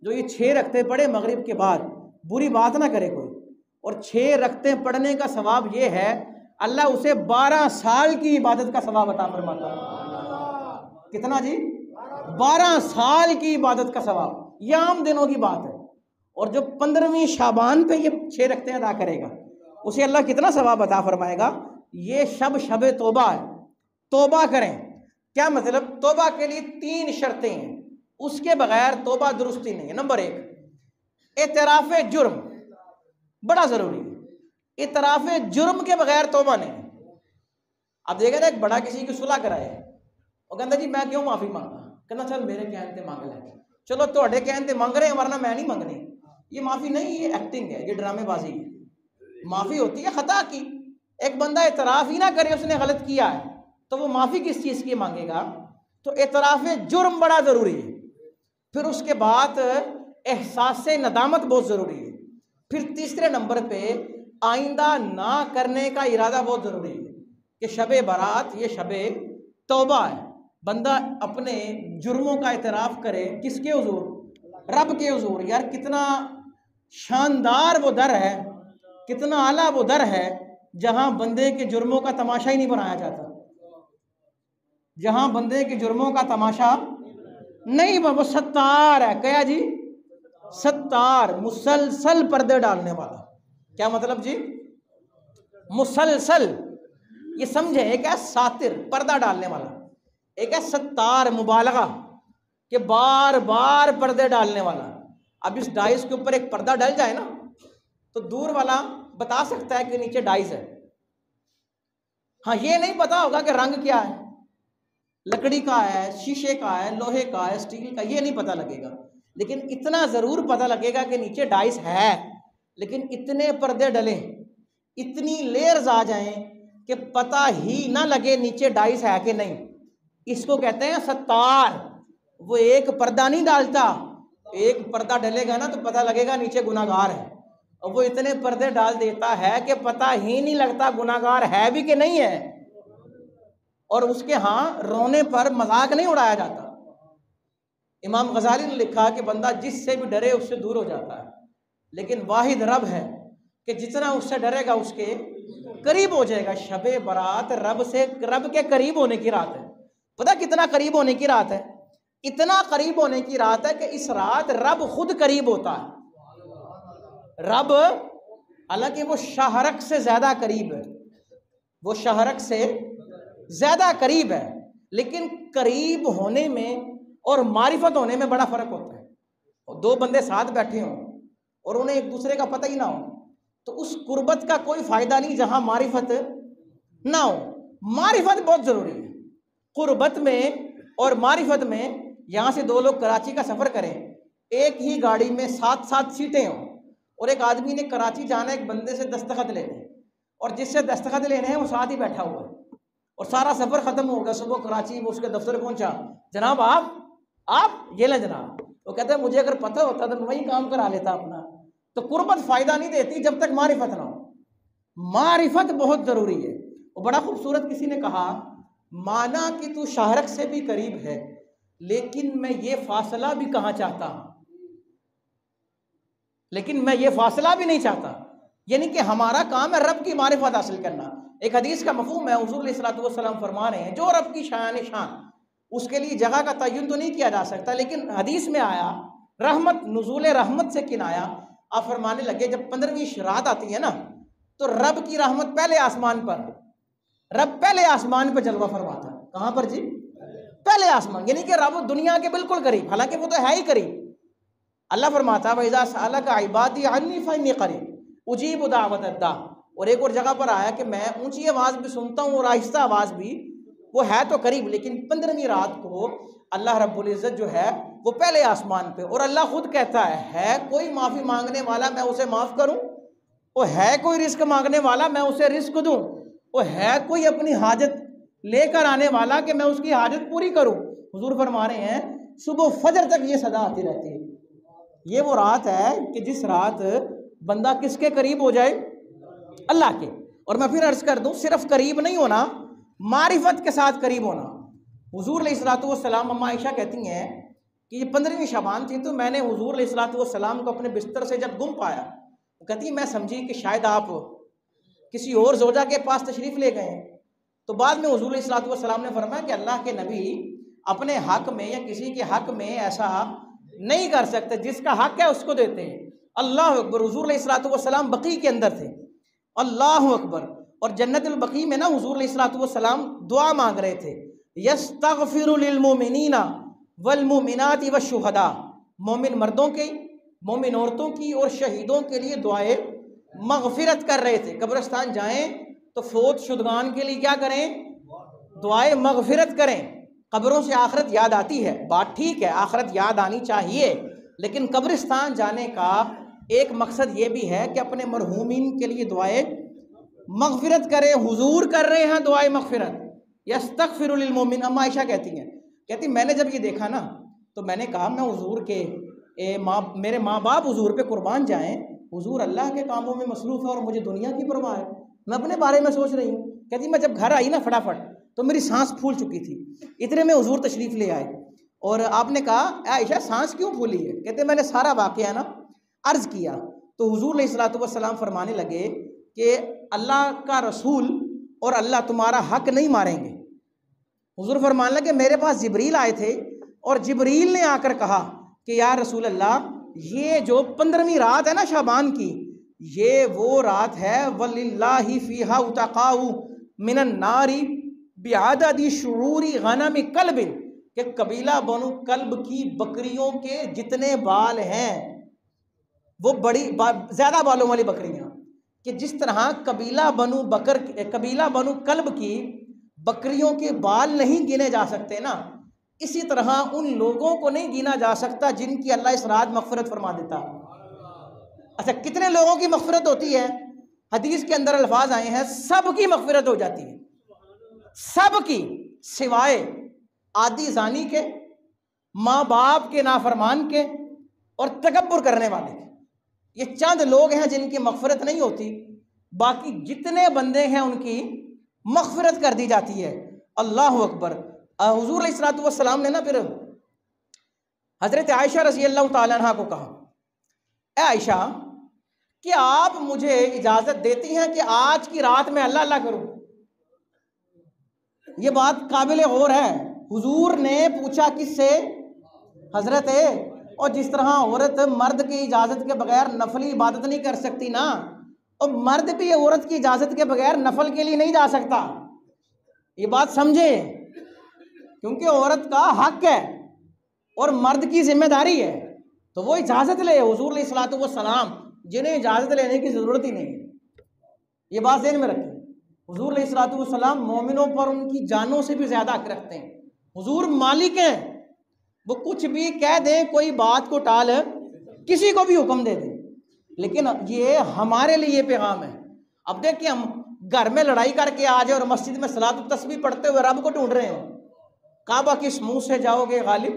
جو یہ 6 رکعتیں پڑھے مغرب کے بعد، بری بات نہ کرے کوئی، اور 6 رکعتیں پڑھنے کا ثواب یہ ہے اللہ اسے 12 سال کی عبادت کا ثواب عطا فرماتا ہے۔ کتنا جی؟ 12 سال کی عبادت کا ثواب، یہ عام دنوں کی بات ہے، اور جو 15ویں شعبان پہ یہ 6 رکعتیں ادا کرے گا اسے اللہ کتنا ثواب عطا فرمائے گا؟ یہ شب توبہ ہے، توبہ کریں۔ کیا مطلب؟ توبہ کے لیے 3 شرطیں ہیں، اس کے بغیر توبہ درستی نہیں ہے۔ نمبر 1، اعتراف جرم، بڑا ضروری ہے، اعتراف جرم کے بغیر توبہ نہیں ہے۔ اب دیکھیں نا، ایک بڑا کسی کی صلح کرائے، وہ کہتا جی میں کیوں معافی مانگا، کہنا چل میرے کہنے مانگ لیں، چلو تھوڑے کہنے مانگ رہے ہیں ورنہ میں نہیں مانگنی۔ یہ معافی نہیں، یہ ایکٹنگ ہے، یہ ڈرامے بازی ہے۔ معافی ہوتی ہے خطا کی، ایک بندہ اعتراف ہی نہ کرے اس نے غلط کیا ہے تو وہ معافی کس چیز کی مانگے گا؟ تو اعتراف جرم بڑا ضروری ہے۔ پھر اس کے بعد احساس ندامت بہت ضروری ہے۔ پھر تیسرے نمبر پہ آئندہ نہ کرنے کا ارادہ بہت ضروری ہے کہ شب برات یہ شب توبہ ہے، بندہ اپنے جرموں کا اعتراف کرے، کس کے حضور؟ رب کے حضور۔ یار کتنا شاندار وہ در ہے، کتنا اعلیٰ وہ در ہے جہاں بندے کے جرموں کا تماشا ہی نہیں بنایا جاتا، جہاں بندے کے جرموں کا تماشا نہیں، وہ ستار ہے۔ کیا جی؟ ستار، مسلسل پردے ڈالنے والا۔ کیا مطلب جی؟ مسلسل، یہ سمجھے، ایک ہے ساتر پردہ ڈالنے والا، ایک ہے ستار مبالغہ کہ بار بار پردے ڈالنے والا۔ اب اس ڈائز کے اوپر ایک پردہ ڈل جائے نا تو دور والا بتا سکتا ہے کہ نیچے ڈائز ہے، ہاں یہ نہیں پتا ہوگا کہ رنگ کیا ہے، لکڑی کا ہے، شیشے کا ہے، لوہے کا ہے، سٹیل کا، یہ نہیں پتا لگے گا، لیکن اتنا ضرور پتا لگے گا کہ نیچے ڈائز ہے۔ لیکن اتنے پردے ڈلیں، اتنی لیئرز آ جائیں کہ پتہ ہی نہ لگے نیچے ڈائز ہے کہ نہیں، اس کو کہتے ہیں ستار۔ وہ ایک پردہ نہیں ڈالتا، ایک پردہ ڈلے گا نا تو پتہ لگے گا نیچے گناہگار ہے، اور وہ اتنے پردے ڈال دیتا ہے کہ پتہ ہی نہیں لگتا گناہگار ہے بھی کہ نہیں ہے، اور اس کے ہاں رونے پر مذاق نہیں اڑایا جاتا۔ امام غزالی نے لکھا کہ بندہ جس سے بھی ڈرے اس سے دور ہو جاتا ہے، لیکن واحد رب ہے کہ جتنا اس سے ڈرے گا اس کے قریب ہو جائے گا۔ شب برات رب کے قریب ہونے کی رات ہے۔ پتہ کتنا قریب ہونے کی رات ہے؟ اتنا قریب ہونے کی رات ہے کہ اس رات رب خود قریب ہوتا ہے۔ رب حالانکہ وہ شاہرک سے زیادہ قریب ہے، وہ شاہرک سے زیادہ قریب ہے، لیکن قریب ہونے میں اور معرفت ہونے میں بڑا فرق ہوتا ہے۔ اور 2 بندے ساتھ بیٹھے ہوں اور انہیں ایک دوسرے کا پتہ ہی نہ ہو تو اس قربت کا کوئی فائدہ نہیں جہاں معرفت نہ ہو۔ معرفت بہت ضروری ہے قربت میں اور معرفت میں۔ یہاں سے 2 لوگ کراچی کا سفر کریں، ایک ہی گاڑی میں 7 سیٹیں ہوں، اور ایک آدمی نے کراچی جانا ہے ایک بندے سے دستخط لینے، اور جس سے دستخط لینے ہیں وہ ساتھ ہی بیٹھا ہوا ہے، اور سارا سفر ختم ہو گیا، صبح کراچی وہ اس کے دفتر پہنچا، جناب آپ یہ لیں جناب، وہ کہتے ہیں مجھے اگر پتہ ہوتا تو میں وہی کام کرا لیتا اپنا۔ تو قربت فائدہ نہیں دیتی جب تک معرفت نہ ہو۔ معرفت بہت ضروری ہے۔ اور بڑا خوبصورت کسی نے کہا، مانا کہ تو شاہرگ سے بھی قریب ہے لیکن میں یہ فاصلہ بھی کہاں چاہتا ہوں، لیکن میں یہ فاصلہ بھی نہیں چاہتا۔ یعنی کہ ہمارا کام ہے رب کی معرفت حاصل کرنا۔ ایک حدیث کا مفہوم ہے، حضور علیہ الصلوۃ والسلام فرما رہے ہیں جو رب کی شان اس کے لیے جگہ کا تعین تو نہیں کیا جا سکتا، لیکن حدیث میں آیا رحمت، نزول رحمت سے کنایا۔ آپ فرمانے لگے جب 15ویں رات آتی ہے نا تو رب کی رحمت پہلے آسمان پر، رب پہلے آسمان پہ جلوہ فرماتا ہے۔ کہاں پر جی؟ پہلے آسمان، یعنی کہ رب دنیا کے بالکل قریب، حالانکہ وہ تو ہے ہی قریب۔ اللہ فرماتا ہے وَإِذَا سَأَلَكَ عِبَادِي عَنِّي فَإِنِّي قَرِيبٌ أُجِيبُ دَعْوَةَ الدَّاعِ۔ اور ایک اور جگہ پر آیا کہ میں اونچی آواز بھی سنتا ہوں اور آہستہ آواز بھی، وہ ہے تو قریب، لیکن 15ویں رات کو اللہ رب العزت جو ہے وہ پہلے آسمان پہ، اور اللہ خود کہتا ہے کوئی معافی مانگنے والا میں اسے معاف کروں، وہ ہے کوئی رزق مانگنے والا میں اسے رزق دوں، وہ ہے کوئی اپنی حاجت لے کر آنے والا کہ میں اس کی حاجت پوری کروں۔ حضور فرما رہے ہیں صبح فجر تک یہ صدا آتی رہتی ہے۔ یہ وہ رات ہے کہ جس رات بندہ کس کے قریب ہو جائے؟ اللہ کے۔ اور میں پھر عرض کر دوں، صرف قریب نہیں ہونا، معرفت کے ساتھ قریب ہونا۔ حضور علیہ الصلوۃ والسلام، اما عائشہ کہتی ہیں کہ یہ 15ویں شعبان تھی تو میں نے حضور علیہ الصلوۃ والسلام کو اپنے بستر سے جب گم پایا، کہتی ہیں میں سمجھی کہ شاید آپ کسی اور زوجہ کے پاس تشریف لے گئے ہیں۔ تو بعد میں حضور علیہ الصلوۃ والسلام نے فرمایا کہ اللہ کے نبی اپنے حق میں یا کسی کے حق میں ایسا نہیں کر سکتے، جس کا حق ہے اس کو دیتے ہیں۔ اللہ اکبر۔ حضور علیہ الصلوۃ والسلام بقیع کے اندر تھے، اللہ اکبر، اور جنت البقیع میں نا حضور علیہ الصلوۃ والسلام دعا مانگ رہے تھے، یستغفر للمؤمنین والمؤمنات والشہداء، مومن مردوں کی، مومن عورتوں کی اور شہیدوں کے لیے دعائے مغفرت کر رہے تھے۔ قبرستان جائیں تو فوت شدگان کے لیے کیا کریں؟ دعائے مغفرت کریں۔ قبروں سے آخرت یاد آتی ہے، بات ٹھیک ہے، آخرت یاد آنی چاہیے، لیکن قبرستان جانے کا ایک مقصد یہ بھی ہے کہ اپنے مرحومین کے لیے دعائے مغفرت کریں۔ حضور کر رہے ہیں دعائے مغفرت، یستغفر للمؤمن۔ اما عائشہ کہتی میں نے جب یہ دیکھا نا تو میں نے کہا میں حضور کے میرے ماں باپ حضور پہ قربان جائیں، حضور اللہ کے کاموں میں مصروف ہے اور مجھے دنیا کی پرواہ ہے، میں اپنے بارے میں سوچ رہی ہوں۔ کہتی میں جب گھر آئی نا فٹافٹ تو میری سانس پھول چکی تھی، اتنے میں حضور تشریف لے آئے اور آپ نے کہا اے عائشہ سانس کیوں پھولی ہے؟ کہتے میں نے سارا واقعہ نا عرض کیا تو حضور علیہ الصلوۃ والسلام فرمانے لگے کہ اللہ کا رسول اور اللہ تمہارا حق نہیں ماریں گے۔ حضور فرمانے لگے میرے پاس جبریل آئے تھے اور جبریل نے آ کر کہا کہ یا رسول اللہ یہ جو 15ویں رات ہے نا شعبان کی، یہ وہ رات ہے وَلِلَّهِ فِيهَا اُتَقَاءُ مِنَ النَّارِ بِعَدَدِ شُعُورِ غَنَمِ کَلْبٍ، کہ قبیلہ بنو کلب کی بکریوں کے جتنے بال ہیں وہ بڑی زیادہ بالوں والی بکریاں، کہ جس طرح قبیلہ بنو کلب کی بکریوں کے بال نہیں گنے جا سکتے نا، اسی طرح ان لوگوں کو نہیں گنا جا سکتا جن کی اللہ اس رات مغفرت فرما دیتا۔ اچھا کتنے لوگوں کی مغفرت ہوتی ہے؟ حدیث کے اندر الفاظ آئے ہیں سب کی مغفرت ہو جاتی ہے، سب کی، سوائے عادی زانی کے، ماں باپ کے نافرمان کے اور تکبر کرنے والے کے۔ یہ چند لوگ ہیں جن کی مغفرت نہیں ہوتی، باقی جتنے بندے ہیں ان کی مغفرت کر دی جاتی ہے۔ اللہ اکبر۔ حضور علیہ الصلوۃ والسلام نے نا پھر حضرت عائشہ رضی اللہ تعالیٰ عنہ کو کہا اے عائشہ کیا آپ مجھے اجازت دیتی ہیں کہ آج کی رات میں اللہ اللہ کروں؟ یہ بات قابل غور ہے۔ حضور نے پوچھا کس سے؟ حضرت، اور جس طرح عورت مرد کی اجازت کے بغیر نفلی عبادت نہیں کر سکتی نا، اور مرد بھی عورت کی اجازت کے بغیر نفل کے لیے نہیں جا سکتا، یہ بات سمجھے، کیونکہ عورت کا حق ہے اور مرد کی ذمہ داری ہے، تو وہ اجازت لے۔ حضور علیہ الصلوۃ والسلام جنہیں اجازت لینے کی ضرورت ہی نہیں ہے، یہ بات ذہن میں رکھیں۔ حضور علیہ الصلوۃ والسلام مومنوں پر ان کی جانوں سے بھی زیادہ حق رکھتے ہیں۔ حضور مالک ہیں، وہ کچھ بھی کہہ دیں، کوئی بات کو ٹال کسی کو بھی حکم دے دیں، لیکن یہ ہمارے لیے یہ پیغام ہے۔ اب دیکھیں ہم گھر میں لڑائی کر کے آ جائے اور مسجد میں صلاۃ التسبیح پڑھتے ہوئے رب کو ڈھونڈ رہے ہوں، کعبہ کس منہ سے جاؤ گے غالب،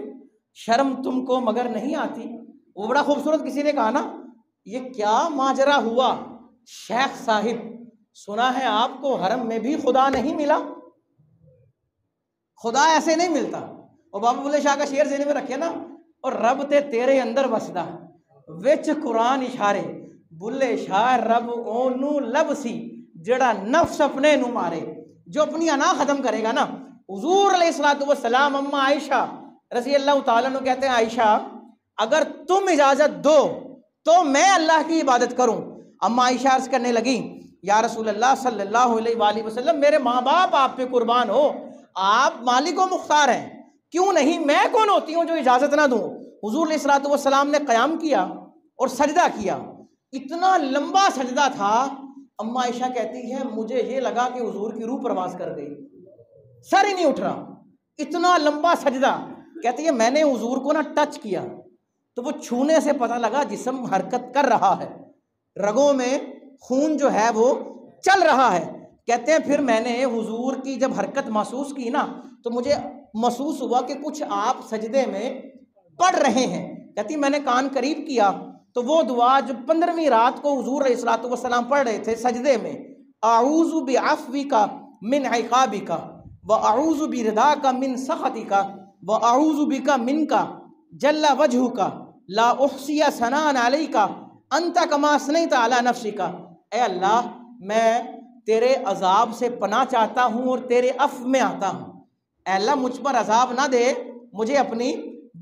شرم تم کو مگر نہیں آتی۔ وہ بڑا خوبصورت کسی نے کہا نا، یہ کیا ماجرا ہوا شیخ صاحب سنا ہے آپ کو حرم میں بھی خدا نہیں ملا؟ خدا ایسے نہیں ملتا۔ اور بابا بلے شاہ کا شعر ذہن میں رکھے نا، اور رب تے تیرے اندر وسدا وچ قرآن اشارے، بلے شاہ رب اونوں لب سی جڑا نفس اپنے نو مارے۔ جو اپنی انا ختم کرے گا نا، حضور علیہ الصلوۃ والسلام اما عائشہ رضی اللہ تعالیٰ عنہ کہتے ہیں، عائشہ اگر تم اجازت دو تو میں اللہ کی عبادت کروں۔ اما عائشہ عرض کرنے لگی، یا رسول اللہ صلی اللہ علیہ وآلہ وسلم، میرے ماں باپ آپ پہ قربان ہو، آپ مالک و مختار ہیں، کیوں نہیں، میں کون ہوتی ہوں جو اجازت نہ دوں؟ حضور علیہ الصلوۃ والسلام نے قیام کیا اور سجدہ کیا، اتنا لمبا سجدہ تھا، اما عائشہ کہتی ہے مجھے یہ لگا کہ حضور کی روح پرواز کر گئی، سر ہی نہیں اٹھ رہا، اتنا لمبا سجدہ۔ کہتی ہے میں نے حضور کو نا ٹچ کیا تو وہ چھونے سے پتہ لگا جسم حرکت کر رہا ہے، رگوں میں خون جو ہے وہ چل رہا ہے۔ کہتے ہیں پھر میں نے حضور کی جب حرکت محسوس کی نا تو مجھے محسوس ہوا کہ کچھ آپ سجدے میں پڑھ رہے ہیں۔ کہتی میں نے کان قریب کیا تو وہ دعا جو 15ویں رات کو حضور علیہ الصلوۃ والسلام پڑھ رہے تھے سجدے میں، اعوذ بعفوک من عقابک واعوذ برضاک من سخطک واعوذ بک منک جل وجہک لا احصی ثناء علیک انت کما اثنیت علی نفسک۔ اے اللہ میں تیرے عذاب سے پناہ چاہتا ہوں اور تیرے عفو میں آتا ہوں، اے اللہ مجھ پر عذاب نہ دے، مجھے اپنی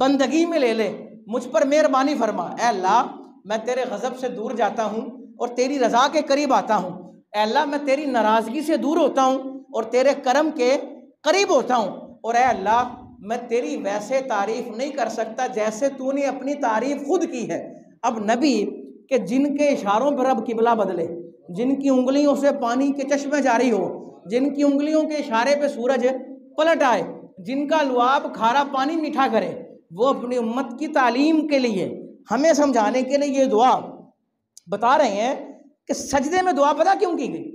بندگی میں لے لے، مجھ پر مہربانی فرما۔ اے اللہ میں تیرے غضب سے دور جاتا ہوں اور تیری رضا کے قریب آتا ہوں، اے اللہ میں تیری ناراضگی سے دور ہوتا ہوں اور تیرے کرم کے قریب ہوتا ہوں، اور اے اللہ میں تیری ویسے تعریف نہیں کر سکتا جیسے تو نے اپنی تعریف خود کی ہے۔ اب نبی کہ جن کے اشاروں پر رب قبلہ بدلے، جن کی انگلیوں سے پانی کے چشمے جاری ہو، جن کی انگلیوں کے اشارے پہ سورج پلٹ آئے، جن کا لعاب کھارا پانی میٹھا کرے، وہ اپنی امت کی تعلیم کے لیے ہمیں سمجھانے کے لیے یہ دعا بتا رہے ہیں کہ سجدے میں دعا پتہ کیوں کی گئی؟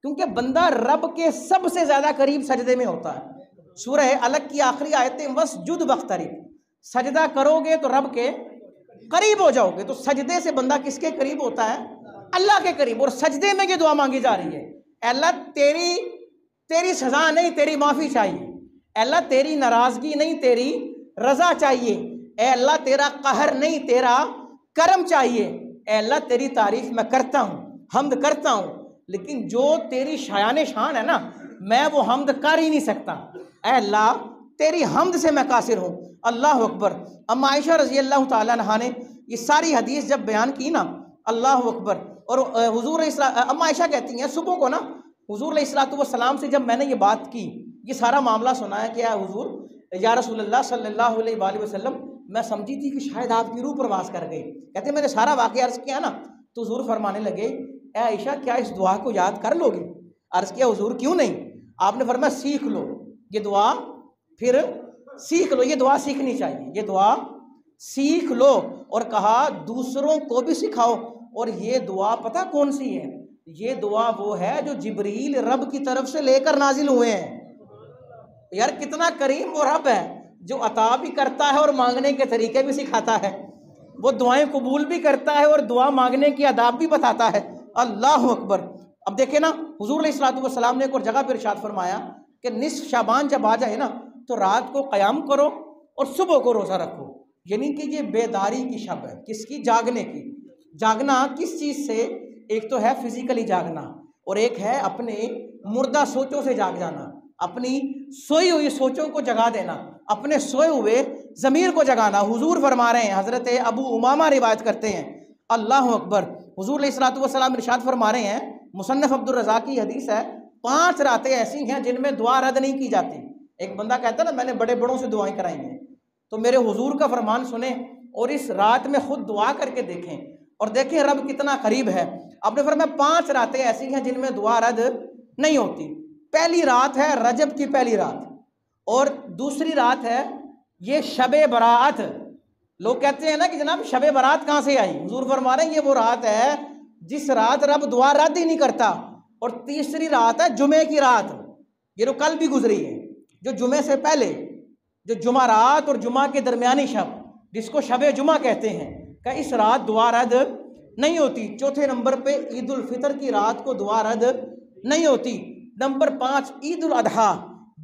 کیونکہ بندہ رب کے سب سے زیادہ قریب سجدے میں ہوتا ہے۔ سورہ الگ کی آخری آیتیں وَاسْجُدْ وَاقْتَرِب، سجدہ کرو گے تو رب کے قریب ہو جاؤ گے۔ تو سجدے سے بندہ کس کے قریب ہوتا ہے؟ اللہ کے قریب، اور سجدے میں یہ دعا مانگی جا رہی ہے، اے اللہ تیری سزا نہیں تیری معافی چاہیے، اے اللہ تیری ناراضگی نہیں تیری رضا چاہیے، اے اللہ تیرا قہر نہیں تیرا کرم چاہیے، اے اللہ تیری تعریف میں کرتا ہوں، حمد کرتا ہوں، لیکن جو تیری شایان شان ہے نا میں وہ حمد کر ہی نہیں سکتا، اے اللہ تیری حمد سے میں قاصر ہوں۔ اللہ اکبر۔ اما عائشہ رضی اللہ تعالیٰ عنہ نے یہ ساری حدیث جب بیان کی نا، اللہ اکبر، اور حضور اما عائشہ کہتی ہیں صبح کو نا حضور علیہ الصلوۃ والسلام سے جب میں نے یہ بات کی، یہ سارا معاملہ سنایا کہ اے حضور یا رسول اللہ صلی اللہ علیہ وآلہ وسلم، میں سمجھی تھی کہ شاید آپ کی روح پرواز کر گئی۔ کہتے ہیں میں نے سارا واقعہ عرض کیا نا تو حضور فرمانے لگے، اے عائشہ کیا اس دعا کو یاد کر لو گی؟ عرض کیا حضور کیوں نہیں؟ آپ نے فرمایا سیکھ لو یہ دعا، پھر سیکھ لو، یہ دعا سیکھنی چاہیے، یہ دعا سیکھ لو، اور کہا دوسروں کو بھی سکھاؤ۔ اور یہ دعا پتہ کون سی ہے؟ یہ دعا وہ ہے جو جبریل رب کی طرف سے لے کر نازل ہوئے ہیں۔ یار کتنا کریم وہ رب ہے جو عطا بھی کرتا ہے اور مانگنے کے طریقے بھی سکھاتا ہے، وہ دعائیں قبول بھی کرتا ہے اور دعا مانگنے کی آداب بھی بتاتا ہے۔ اللہ اکبر۔ اب دیکھیں نا حضور علیہ الصلوۃ والسلام نے ایک اور جگہ پہ ارشاد فرمایا کہ نصف شعبان جب آ جائے نا تو رات کو قیام کرو اور صبح کو روزہ رکھو، یعنی کہ یہ بیداری کی شب ہے۔ کس کی؟ جاگنے کی۔ جاگنا کس چیز سے؟ ایک تو ہے فزیکلی جاگنا اور ایک ہے اپنے مردہ سوچوں سے جاگ جانا، اپنی سوئی ہوئی سوچوں کو جگا دینا، اپنے سوئے ہوئے ضمیر کو جگانا۔ حضور فرما رہے ہیں، حضرت ابو امامہ روایت کرتے ہیں، اللہ اکبر، حضور علیہ الصلوۃ والسلام ارشاد فرما رہے ہیں، مصنف عبد الرزاق کی حدیث ہے، 5 راتیں ایسی ہیں جن میں دعا رد نہیں کی جاتی۔ ایک بندہ کہتا ہے نا میں نے بڑے بڑوں سے دعائیں کرائی ہیں، تو میرے حضور کا فرمان سنیں اور اس رات میں خود دعا کر کے دیکھیں اور دیکھیں رب کتنا قریب ہے۔ آپ نے فرمایا 5 راتیں ایسی ہیں جن میں دعا رد نہیں ہوتی۔ پہلی رات ہے رجب کی پہلی رات، اور دوسری رات ہے یہ شب برات۔ لوگ کہتے ہیں نا کہ جناب شب برات کہاں سے آئی؟ حضور فرما رہے ہیں یہ وہ رات ہے جس رات رب دعا رد ہی نہیں کرتا۔ اور تیسری رات ہے جمعے کی رات، یہ جو کل بھی گزری ہے، جو جمعے سے پہلے، جو جمعرات اور جمعہ کے درمیانی شب جس کو شب جمعہ کہتے ہیں، کہ اس رات دعا رد نہیں ہوتی۔ چوتھے نمبر پہ عید الفطر کی رات کو دعا رد نہیں ہوتی۔ نمبر 5 عید الاضحیٰ،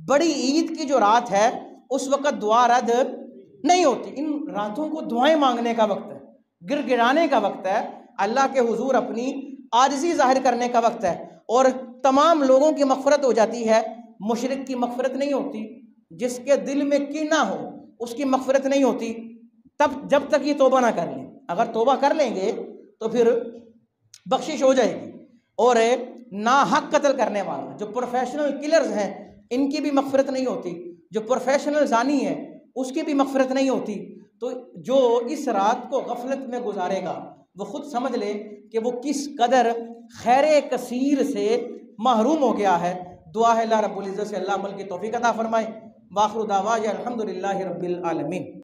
بڑی عید کی جو رات ہے اس وقت دعا رد نہیں ہوتی۔ ان راتوں کو دعائیں مانگنے کا وقت ہے، گر گرانے کا وقت ہے، اللہ کے حضور اپنی عاجزی ظاہر کرنے کا وقت ہے، اور تمام لوگوں کی مغفرت ہو جاتی ہے۔ مشرک کی مغفرت نہیں ہوتی، جس کے دل میں کینہ ہو اس کی مغفرت نہیں ہوتی تب جب تک یہ توبہ نہ کر لیں۔ اگر توبہ کر لیں گے تو پھر بخشش ہو جائے گی۔ اور ناحق قتل کرنے والا، جو پروفیشنل کلرز ہیں، ان کی بھی مغفرت نہیں ہوتی۔ جو پروفیشنل زانی ہے اس کی بھی مغفرت نہیں ہوتی۔ تو جو اس رات کو غفلت میں گزارے گا وہ خود سمجھ لے کہ وہ کس قدر خیر کثیر سے محروم ہو گیا ہے۔ دعا ہے اللہ رب العزت سے اللہ عمل کی توفیق عطا فرمائے۔ وآخر دعوانا الحمدللہ رب العالمین۔